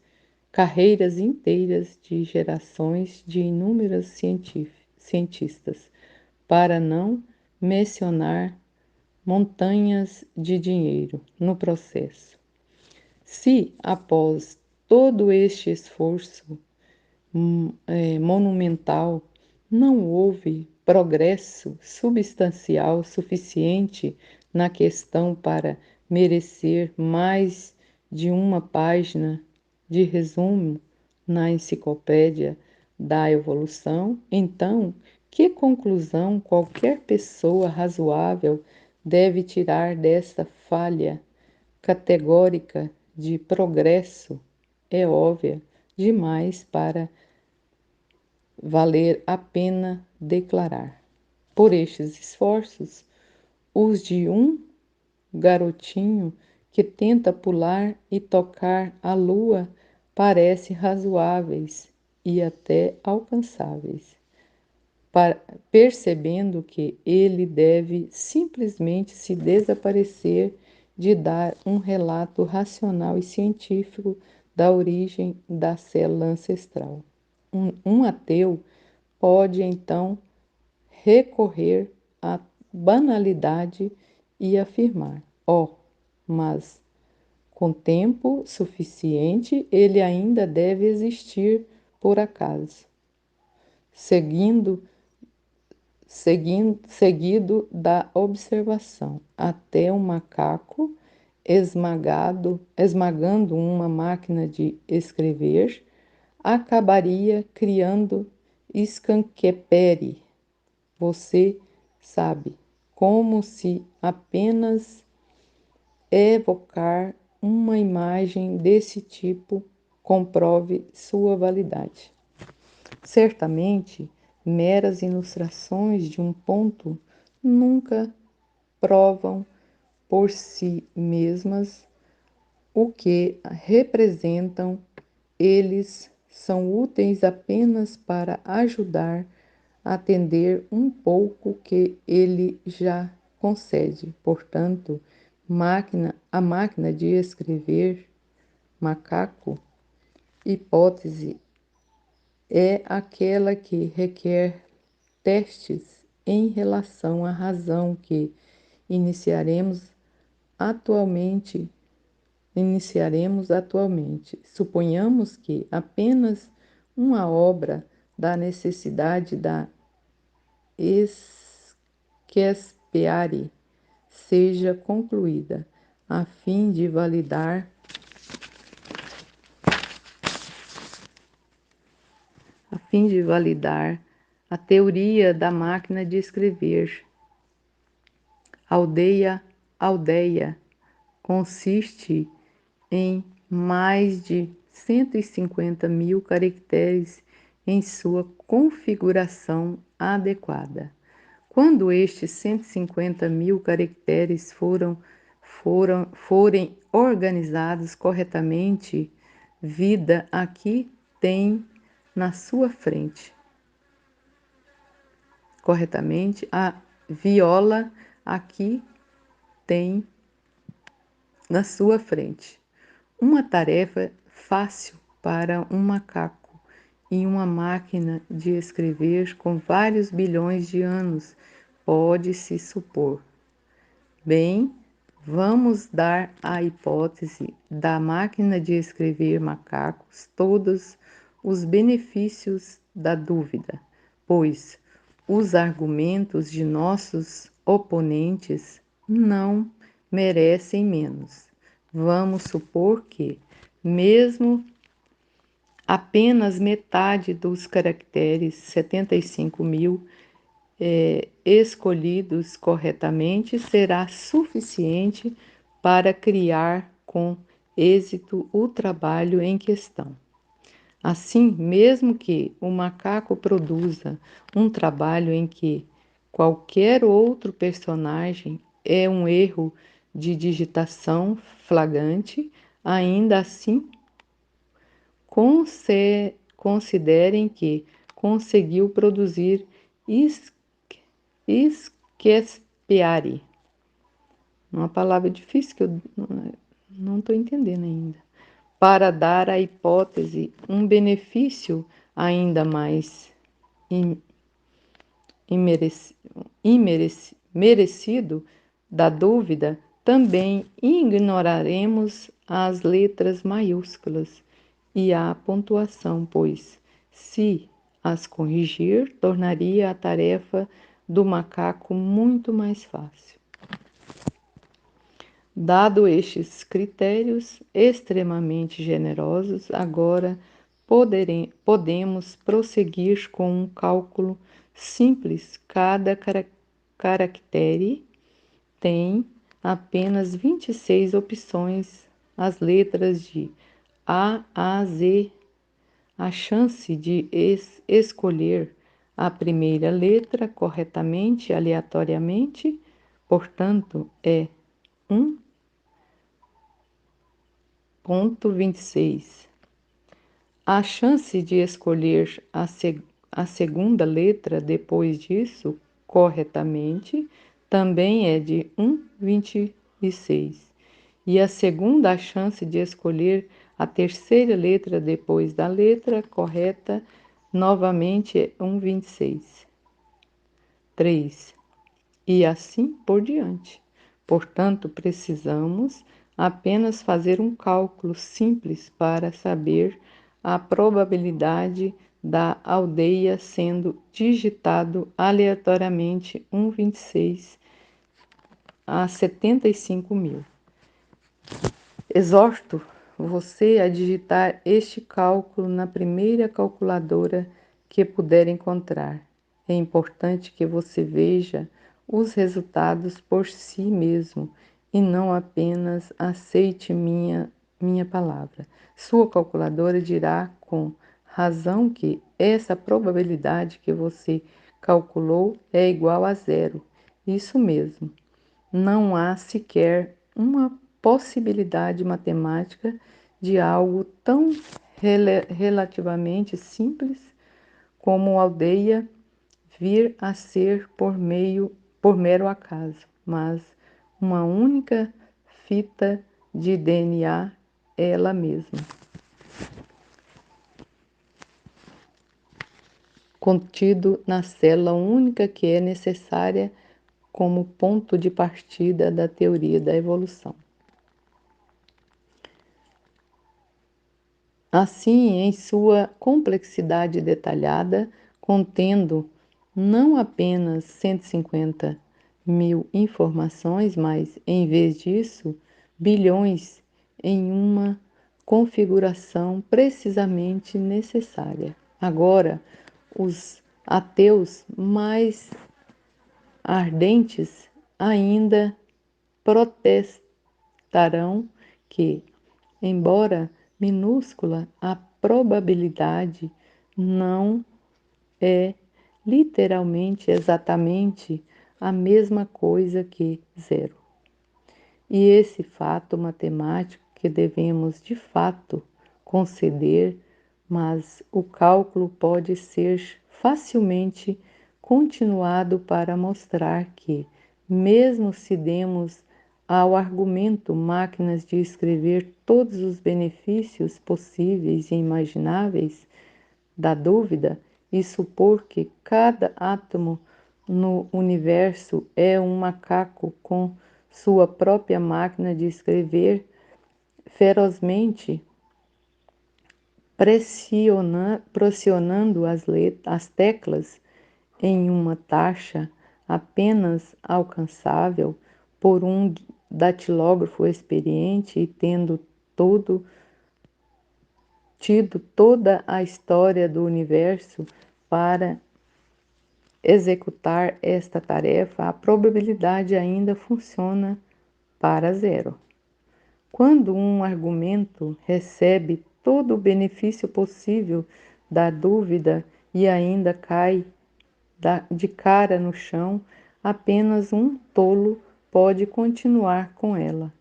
de inúmeros cientistas, para não mencionar montanhas de dinheiro no processo. Se, após todo este esforço monumental, não houve progresso substancial suficiente na questão para merecer mais de uma página de resumo na enciclopédia da evolução, então, que conclusão qualquer pessoa razoável deve tirar desta falha categórica de progresso? É óbvia demais para valer a pena declarar. Por estes esforços, os de um garotinho que tenta pular e tocar a lua parecem razoáveis e até alcançáveis, percebendo que ele deve simplesmente se desaparecer de dar um relato racional e científico da origem da célula ancestral. Um ateu pode, então, recorrer à banalidade e afirmar: mas com tempo suficiente ele ainda deve existir por acaso. Seguido da observação, até um macaco esmagando uma máquina de escrever, acabaria criando escanquepere, você sabe, como se apenas evocar uma imagem desse tipo comprove sua validade. Certamente, meras ilustrações de um ponto nunca provam por si mesmas o que representam, eles são úteis apenas para ajudar a atender um pouco que ele já concede. Portanto, a máquina de escrever, macaco, hipótese, é aquela que requer testes em relação à razão que iniciaremos atualmente. Suponhamos que apenas uma obra da necessidade da Esquespiare seja concluída, a fim de validar a teoria da máquina de escrever. Aldeia consiste em mais de 150.000 caracteres em sua configuração adequada. Quando estes 150.000 caracteres forem organizados corretamente, vida aqui tem na sua frente. Corretamente, a viola aqui tem na sua frente. Uma tarefa fácil para um macaco e uma máquina de escrever com vários bilhões de anos, pode-se supor. Bem, vamos dar à hipótese da máquina de escrever macacos todos os benefícios da dúvida, pois os argumentos de nossos oponentes não merecem menos. Vamos supor que, mesmo apenas metade dos caracteres, 75.000, escolhidos corretamente, será suficiente para criar com êxito o trabalho em questão. Assim, mesmo que o macaco produza um trabalho em que qualquer outro personagem é um erro de digitação flagrante, ainda assim considerem que conseguiu produzir Esquespiare. Uma palavra difícil que eu não estou entendendo ainda. Para dar à hipótese um benefício ainda mais merecido da dúvida, também ignoraremos as letras maiúsculas e a pontuação, pois, se as corrigir, tornaria a tarefa do macaco muito mais fácil. Dado estes critérios extremamente generosos, agora podemos prosseguir com um cálculo simples. Cada caractere tem apenas 26 opções, as letras de A a Z. A chance de escolher a primeira letra corretamente, aleatoriamente, portanto, é 1,26. A chance de escolher a segunda letra depois disso corretamente também é de 1,26. E a segunda chance de escolher a terceira letra depois da letra correta novamente é 1,26. 3. E assim por diante. Portanto, precisamos apenas fazer um cálculo simples para saber a probabilidade da aldeia sendo digitado aleatoriamente 1,26 a 75.000. Exorto você a digitar este cálculo na primeira calculadora que puder encontrar. É importante que você veja os resultados por si mesmo e não apenas aceite minha palavra. Sua calculadora dirá com razão que essa probabilidade que você calculou é igual a zero. Isso mesmo. não há sequer uma possibilidade matemática de algo tão relativamente simples como aldeia vir a ser por mero acaso, mas uma única fita de DNA ela mesma, contido na célula única que é necessária como ponto de partida da teoria da evolução. Assim, em sua complexidade detalhada, contendo não apenas 150 mil informações, mas, em vez disso, bilhões em uma configuração precisamente necessária. Agora, os ateus mais ardentes ainda protestarão que, embora minúscula, a probabilidade não é literalmente exatamente a mesma coisa que zero. E esse fato matemático que devemos de fato conceder, mas o cálculo pode ser facilmente continuado para mostrar que, mesmo se demos ao argumento máquinas de escrever todos os benefícios possíveis e imagináveis da dúvida e supor que cada átomo no universo é um macaco com sua própria máquina de escrever ferozmente, pressionando as teclas em uma taxa apenas alcançável por um datilógrafo experiente e tendo tido toda a história do universo para executar esta tarefa, a probabilidade ainda funciona para zero. Quando um argumento recebe todo o benefício possível da dúvida e ainda cai de cara no chão, apenas um tolo pode continuar com ela.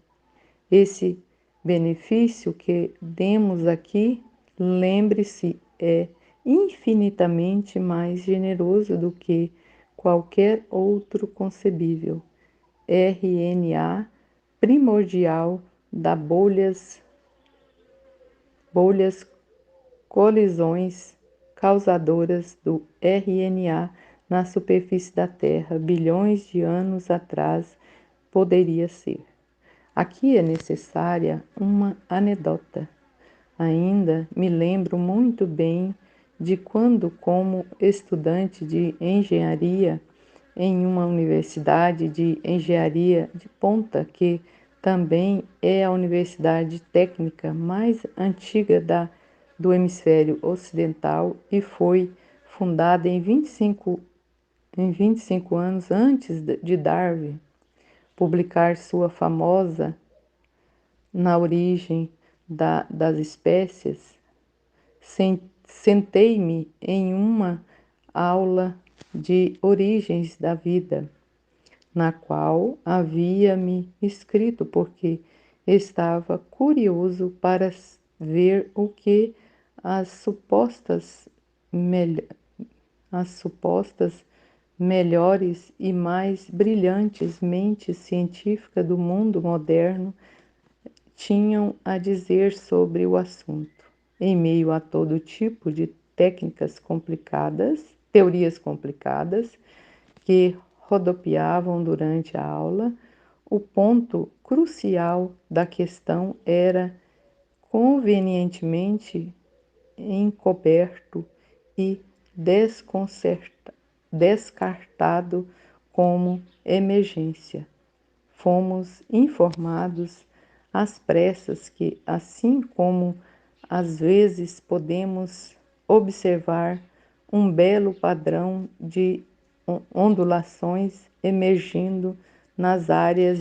Esse benefício que demos aqui, lembre-se, é infinitamente mais generoso do que qualquer outro concebível. RNA primordial da bolhas colisões causadoras do RNA na superfície da Terra, bilhões de anos atrás, poderia ser. Aqui é necessária uma anedota. Ainda me lembro muito bem de quando, como estudante de engenharia em uma universidade de engenharia de ponta, que também é a universidade técnica mais antiga do hemisfério ocidental e foi fundada em 25 anos antes de Darwin publicar sua famosa Na Origem das Espécies, sentei-me em uma aula de Origens da Vida, na qual havia me inscrito porque estava curioso para ver o que as supostas, as supostas melhores e mais brilhantes mentes científicas do mundo moderno tinham a dizer sobre o assunto. Em meio a todo tipo de técnicas complicadas, teorias complicadas, que rodopiavam durante a aula, o ponto crucial da questão era convenientemente encoberto e descartado como emergência. Fomos informados às pressas que, assim como às vezes podemos observar um belo padrão de ondulações emergindo nas áreas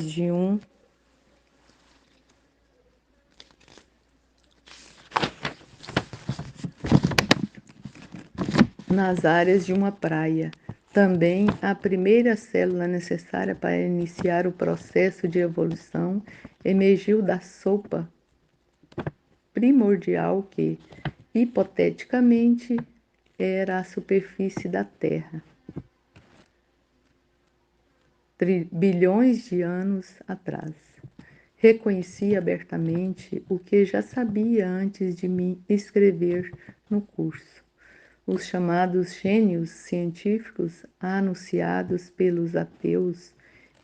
de uma praia, Também a primeira célula necessária para iniciar o processo de evolução emergiu da sopa primordial que, hipoteticamente, era a superfície da Terra, bilhões de anos atrás. Reconheci abertamente o que já sabia antes de me inscrever no curso. Os chamados gênios científicos anunciados pelos ateus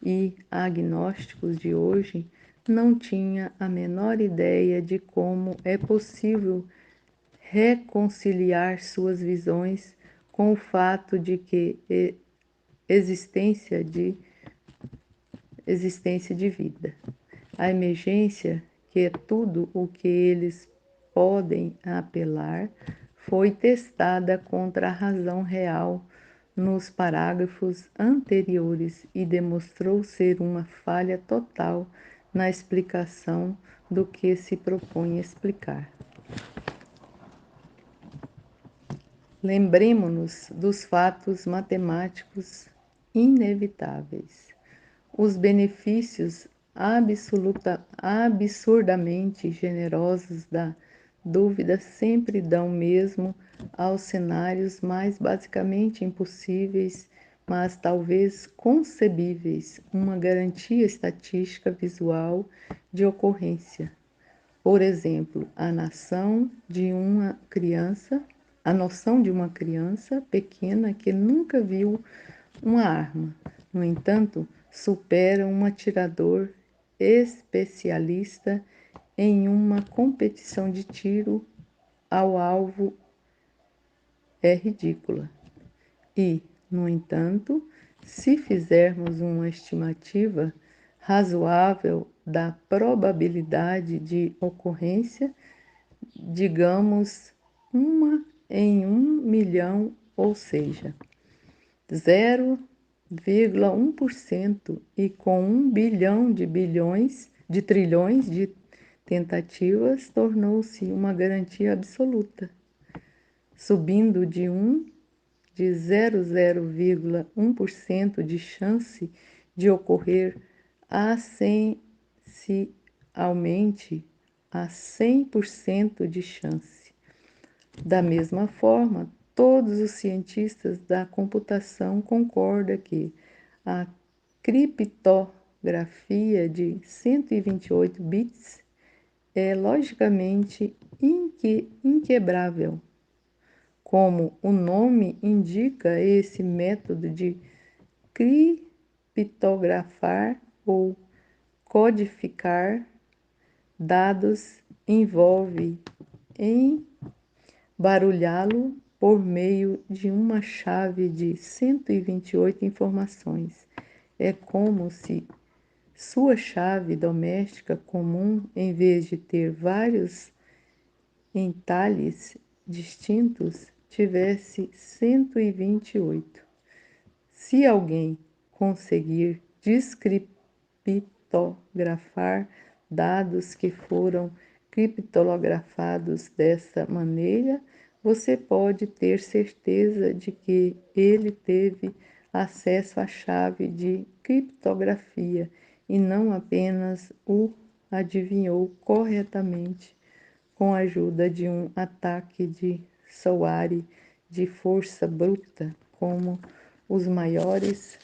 e agnósticos de hoje não tinham a menor ideia de como é possível reconciliar suas visões com o fato de que existência de vida. A emergência, que é tudo o que eles podem apelar, foi testada contra a razão real nos parágrafos anteriores e demonstrou ser uma falha total na explicação do que se propõe explicar. Lembremo-nos dos fatos matemáticos inevitáveis. Os benefícios absurdamente generosos da dúvida sempre dão mesmo aos cenários mais basicamente impossíveis, mas talvez concebíveis, uma garantia estatística visual de ocorrência. Por exemplo, a noção de uma criança pequena que nunca viu uma arma. No entanto, supera um atirador especialista em uma competição de tiro ao alvo é ridícula. E, no entanto, se fizermos uma estimativa razoável da probabilidade de ocorrência, digamos 1 em 1.000.000, ou seja, 0,1%, e com 1 bilhão de trilhões de tentativas, tornou-se uma garantia absoluta, subindo de 0,1% de chance de ocorrer essencialmente a 100% de chance. Da mesma forma, todos os cientistas da computação concordam que a criptografia de 128 bits é logicamente inquebrável. Como o nome indica, esse método de criptografar ou codificar dados envolve embaralhá-lo por meio de uma chave de 128 informações. É como se sua chave doméstica comum, em vez de ter vários entalhes distintos, tivesse 128. Se alguém conseguir descriptografar dados que foram criptografados dessa maneira, você pode ter certeza de que ele teve acesso à chave de criptografia e não apenas o adivinhou corretamente com a ajuda de um ataque de software de força bruta, como os maiores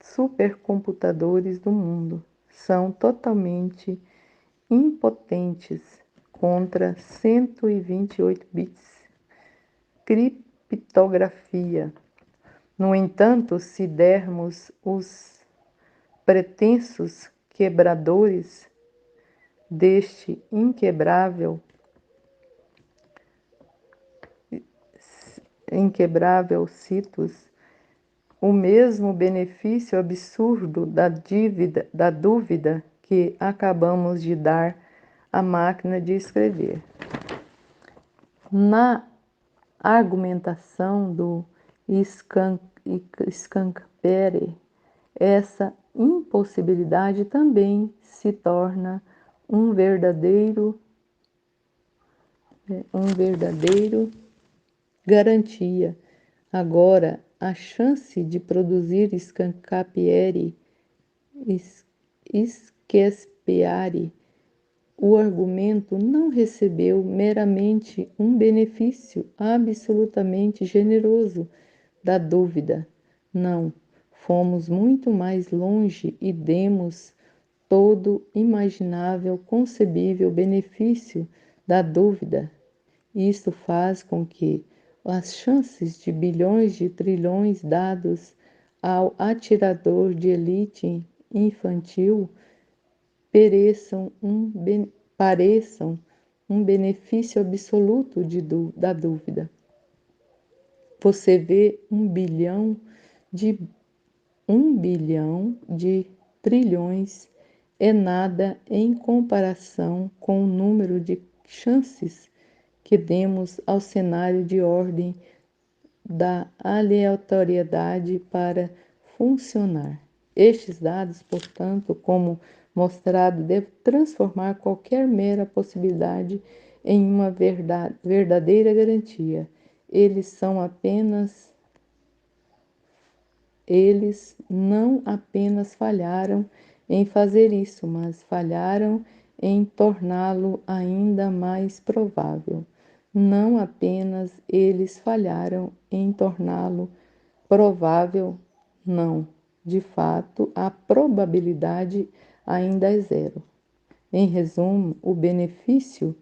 supercomputadores do mundo. São totalmente impotentes contra 128 bits. Criptografia. No entanto, se dermos os pretensos quebradores deste inquebrável citos, o mesmo benefício absurdo da dúvida que acabamos de dar à máquina de escrever. Na argumentação do Scampere, essa impossibilidade também se torna um verdadeiro garantia. Agora, a chance de produzir Scancapieri, Schiaspiari, o argumento não recebeu meramente um benefício absolutamente generoso da dúvida. Não, fomos muito mais longe e demos todo imaginável, concebível benefício da dúvida. Isto faz com que as chances de bilhões de trilhões dados ao atirador de elite infantil pareçam um benefício absoluto da dúvida. Você vê 1 bilhão de trilhões é nada em comparação com o número de chances que demos ao cenário de ordem da aleatoriedade para funcionar. Estes dados, portanto, como mostrado, devem transformar qualquer mera possibilidade em uma verdadeira garantia. Eles não apenas falharam em fazer isso, mas falharam em torná-lo ainda mais provável. Não apenas eles falharam em torná-lo provável, não. De fato, a probabilidade ainda é zero. Em resumo, o benefício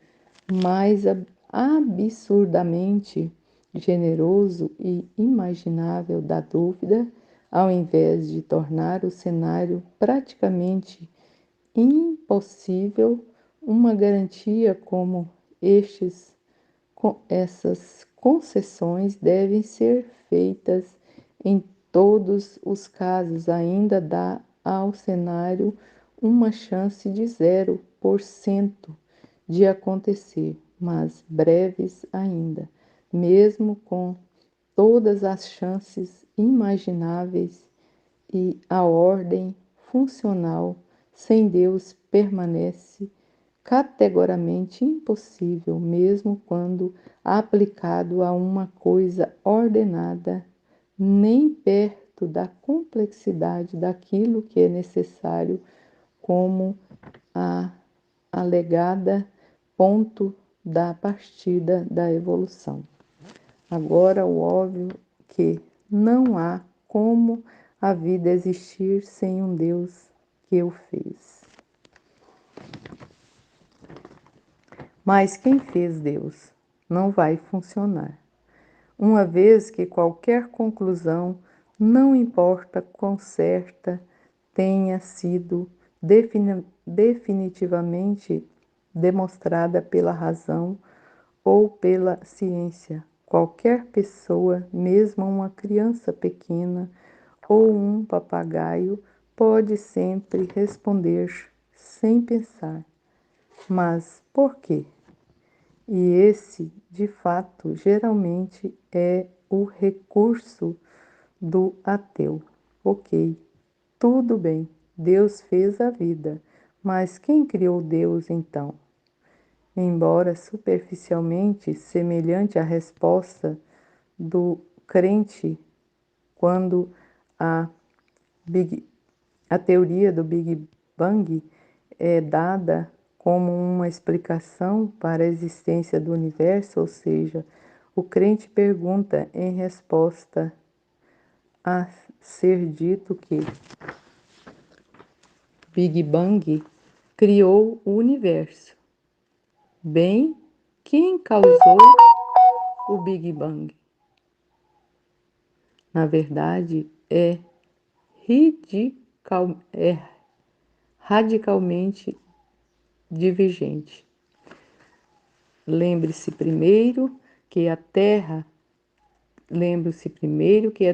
mais absurdamente generoso e imaginável da dúvida, ao invés de tornar o cenário praticamente impossível, uma garantia como essas concessões devem ser feitas em todos os casos, ainda dá ao cenário uma chance de 0% de acontecer, mas breves ainda, mesmo com todas as chances imagináveis e a ordem funcional sem Deus permanece categoricamente impossível, mesmo quando aplicado a uma coisa ordenada, nem perto da complexidade daquilo que é necessário como a alegada ponto da partida da evolução. Agora, o óbvio que não há como a vida existir sem um Deus que o fez. Mas quem fez Deus? Não vai funcionar. Uma vez que qualquer conclusão, não importa quão certa, tenha sido definitivamente demonstrada pela razão ou pela ciência, qualquer pessoa, mesmo uma criança pequena ou um papagaio, pode sempre responder sem pensar: mas por quê? E esse, de fato, geralmente é o recurso do ateu. Ok, tudo bem, Deus fez a vida, mas quem criou Deus então? Embora superficialmente semelhante à resposta do crente quando a, a teoria do Big Bang é dada como uma explicação para a existência do universo, ou seja, o crente pergunta em resposta a ser dito que Big Bang criou o universo. Bem, quem causou o Big Bang? Na verdade, é radicalmente divergente. Lembre-se primeiro que a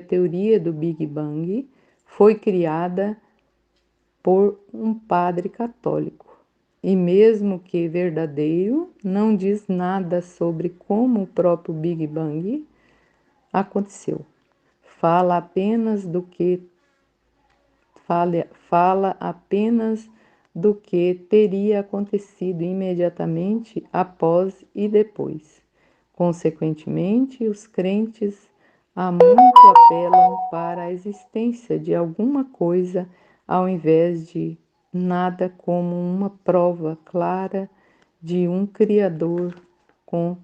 teoria do Big Bang foi criada por um padre católico. E mesmo que verdadeiro, não diz nada sobre como o próprio Big Bang aconteceu. Fala apenas do que teria acontecido imediatamente após e depois. Consequentemente, os crentes há muito apelam para a existência de alguma coisa ao invés de nada, como uma prova clara de um Criador, com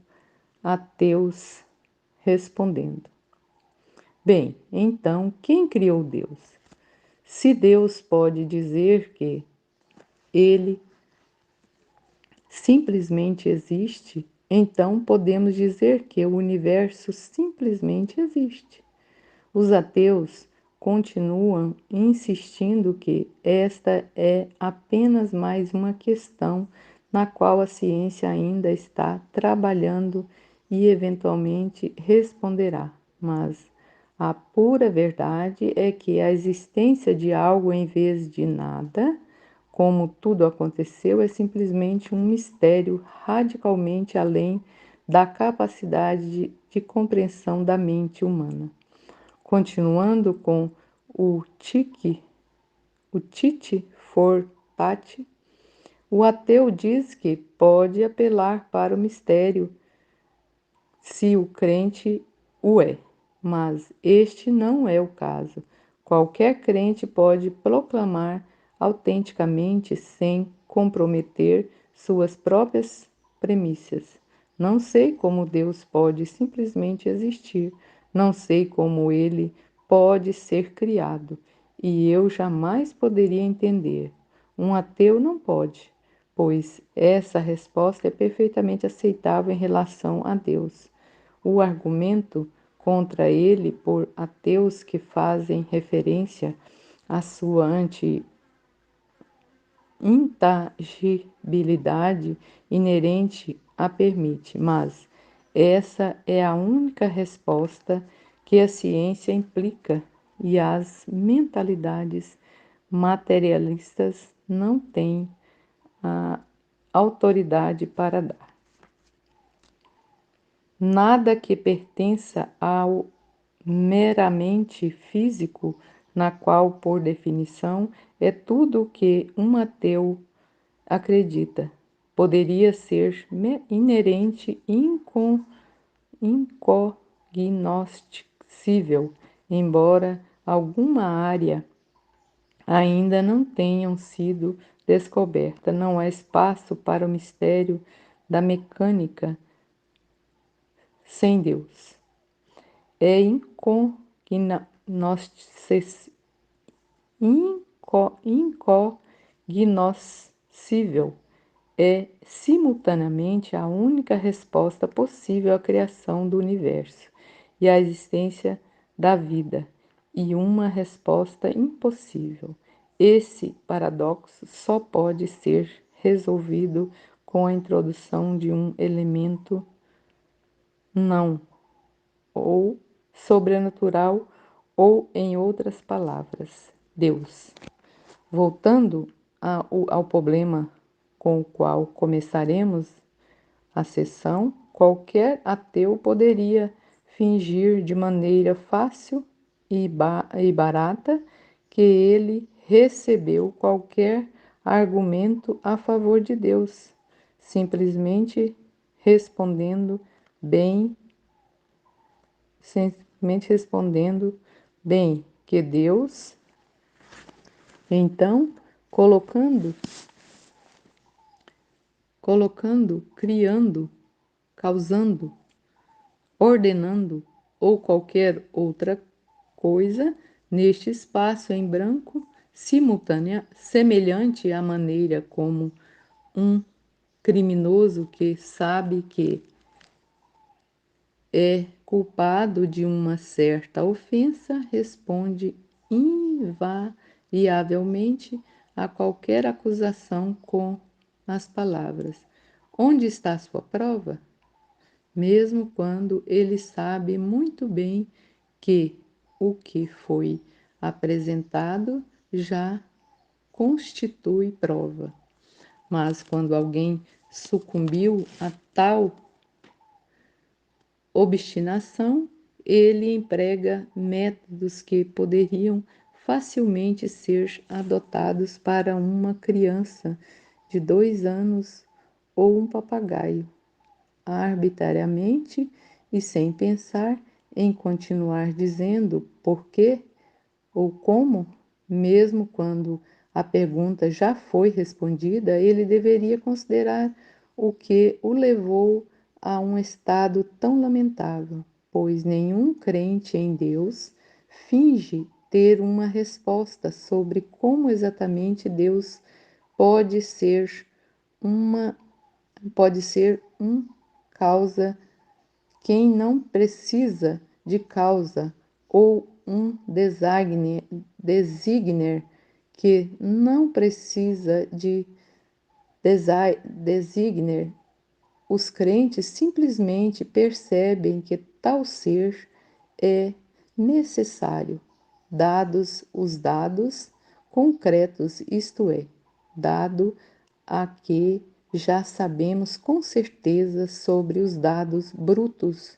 ateus respondendo: bem, então quem criou Deus? Se Deus pode dizer que ele simplesmente existe, então podemos dizer que o universo simplesmente existe. Os ateus continuam insistindo que esta é apenas mais uma questão na qual a ciência ainda está trabalhando e eventualmente responderá. Mas a pura verdade é que a existência de algo em vez de nada, como tudo aconteceu, é simplesmente um mistério radicalmente além da capacidade de compreensão da mente humana. Continuando com o Tite for Tat, o ateu diz que pode apelar para o mistério se o crente o é, mas este não é o caso. Qualquer crente pode proclamar autenticamente sem comprometer suas próprias premissas. Não sei como Deus pode simplesmente existir, não sei como ele pode ser criado, e eu jamais poderia entender. Um ateu não pode, pois essa resposta é perfeitamente aceitável em relação a Deus. O argumento contra ele por ateus que fazem referência à sua intangibilidade inerente a permite, mas essa é a única resposta que a ciência implica e as mentalidades materialistas não têm a autoridade para dar. Nada que pertença ao meramente físico, na qual, por definição, é tudo o que um ateu acredita, poderia ser inerente e incognoscível, embora alguma área ainda não tenham sido descoberta. Não há espaço para o mistério da mecânica sem Deus. É incognoscível, é simultaneamente a única resposta possível à criação do universo e à existência da vida, e uma resposta impossível. Esse paradoxo só pode ser resolvido com a introdução de um elemento não ou sobrenatural, ou, em outras palavras, Deus. Voltando ao problema com o qual começaremos a sessão, qualquer ateu poderia fingir de maneira fácil e barata que ele recebeu qualquer argumento a favor de Deus, simplesmente respondendo bem simplesmente respondendo bem que Deus, então colocando, criando, causando, ordenando ou qualquer outra coisa neste espaço em branco simultânea, semelhante à maneira como um criminoso que sabe que é culpado de uma certa ofensa responde invariavelmente a qualquer acusação com as palavras: onde está a sua prova? Mesmo quando ele sabe muito bem que o que foi apresentado já constitui prova. Mas quando alguém sucumbiu a tal obstinação, ele emprega métodos que poderiam facilmente ser adotados para uma criança de 2 anos ou um papagaio. Arbitrariamente e sem pensar, em continuar dizendo por quê ou como, mesmo quando a pergunta já foi respondida, ele deveria considerar o que o levou a um estado tão lamentável, pois nenhum crente em Deus finge ter uma resposta sobre como exatamente Deus pode ser uma pode ser um causa quem não precisa de causa ou um designer que não precisa de designer, os crentes simplesmente percebem que tal ser é necessário, dados os dados concretos, isto é, dado a que já sabemos com certeza sobre os dados brutos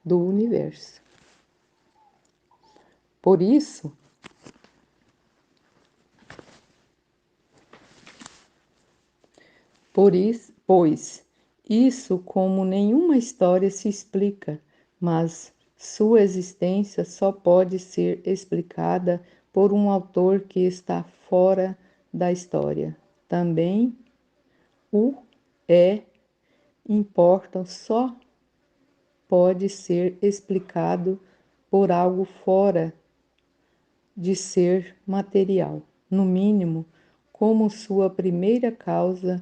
do universo. Por isso, pois isso como nenhuma história se explica, mas sua existência só pode ser explicada por um autor que está fora da história. Também o é importa só pode ser explicado por algo fora de ser material, no mínimo, como sua primeira causa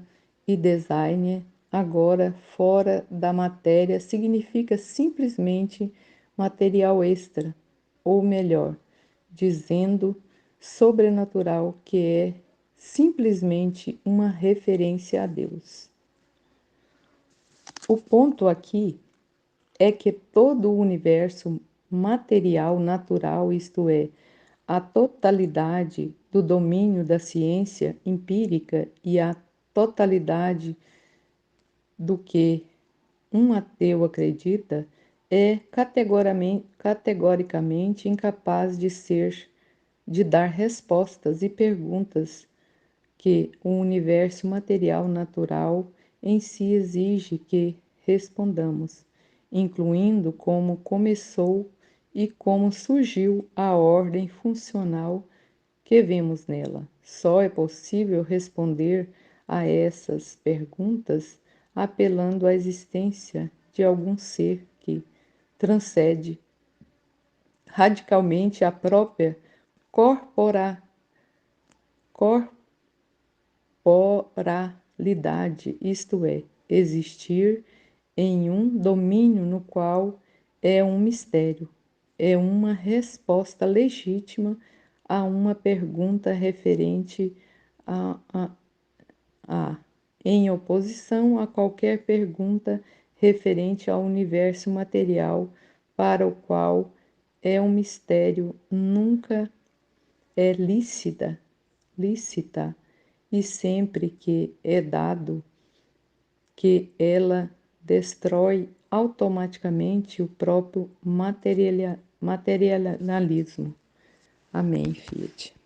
e design, agora fora da matéria, significa simplesmente material extra, ou melhor, dizendo sobrenatural, que é simplesmente uma referência a Deus. O ponto aqui é que todo o universo material natural, isto é, a totalidade do domínio da ciência empírica e a totalidade do que um ateu acredita, é categoricamente incapaz de dar respostas e perguntas que o universo material natural em si exige que respondamos, incluindo como começou e como surgiu a ordem funcional que vemos nela. Só é possível responder a essas perguntas apelando à existência de algum ser que transcende radicalmente a própria corpora, corporalidade, isto é, existir em um domínio no qual é um mistério, é uma resposta legítima a uma pergunta referente a em oposição a qualquer pergunta referente ao universo material, para o qual é um mistério, nunca é lícita, e sempre que é dado que ela destrói automaticamente o próprio materialismo. Amém, Fiat.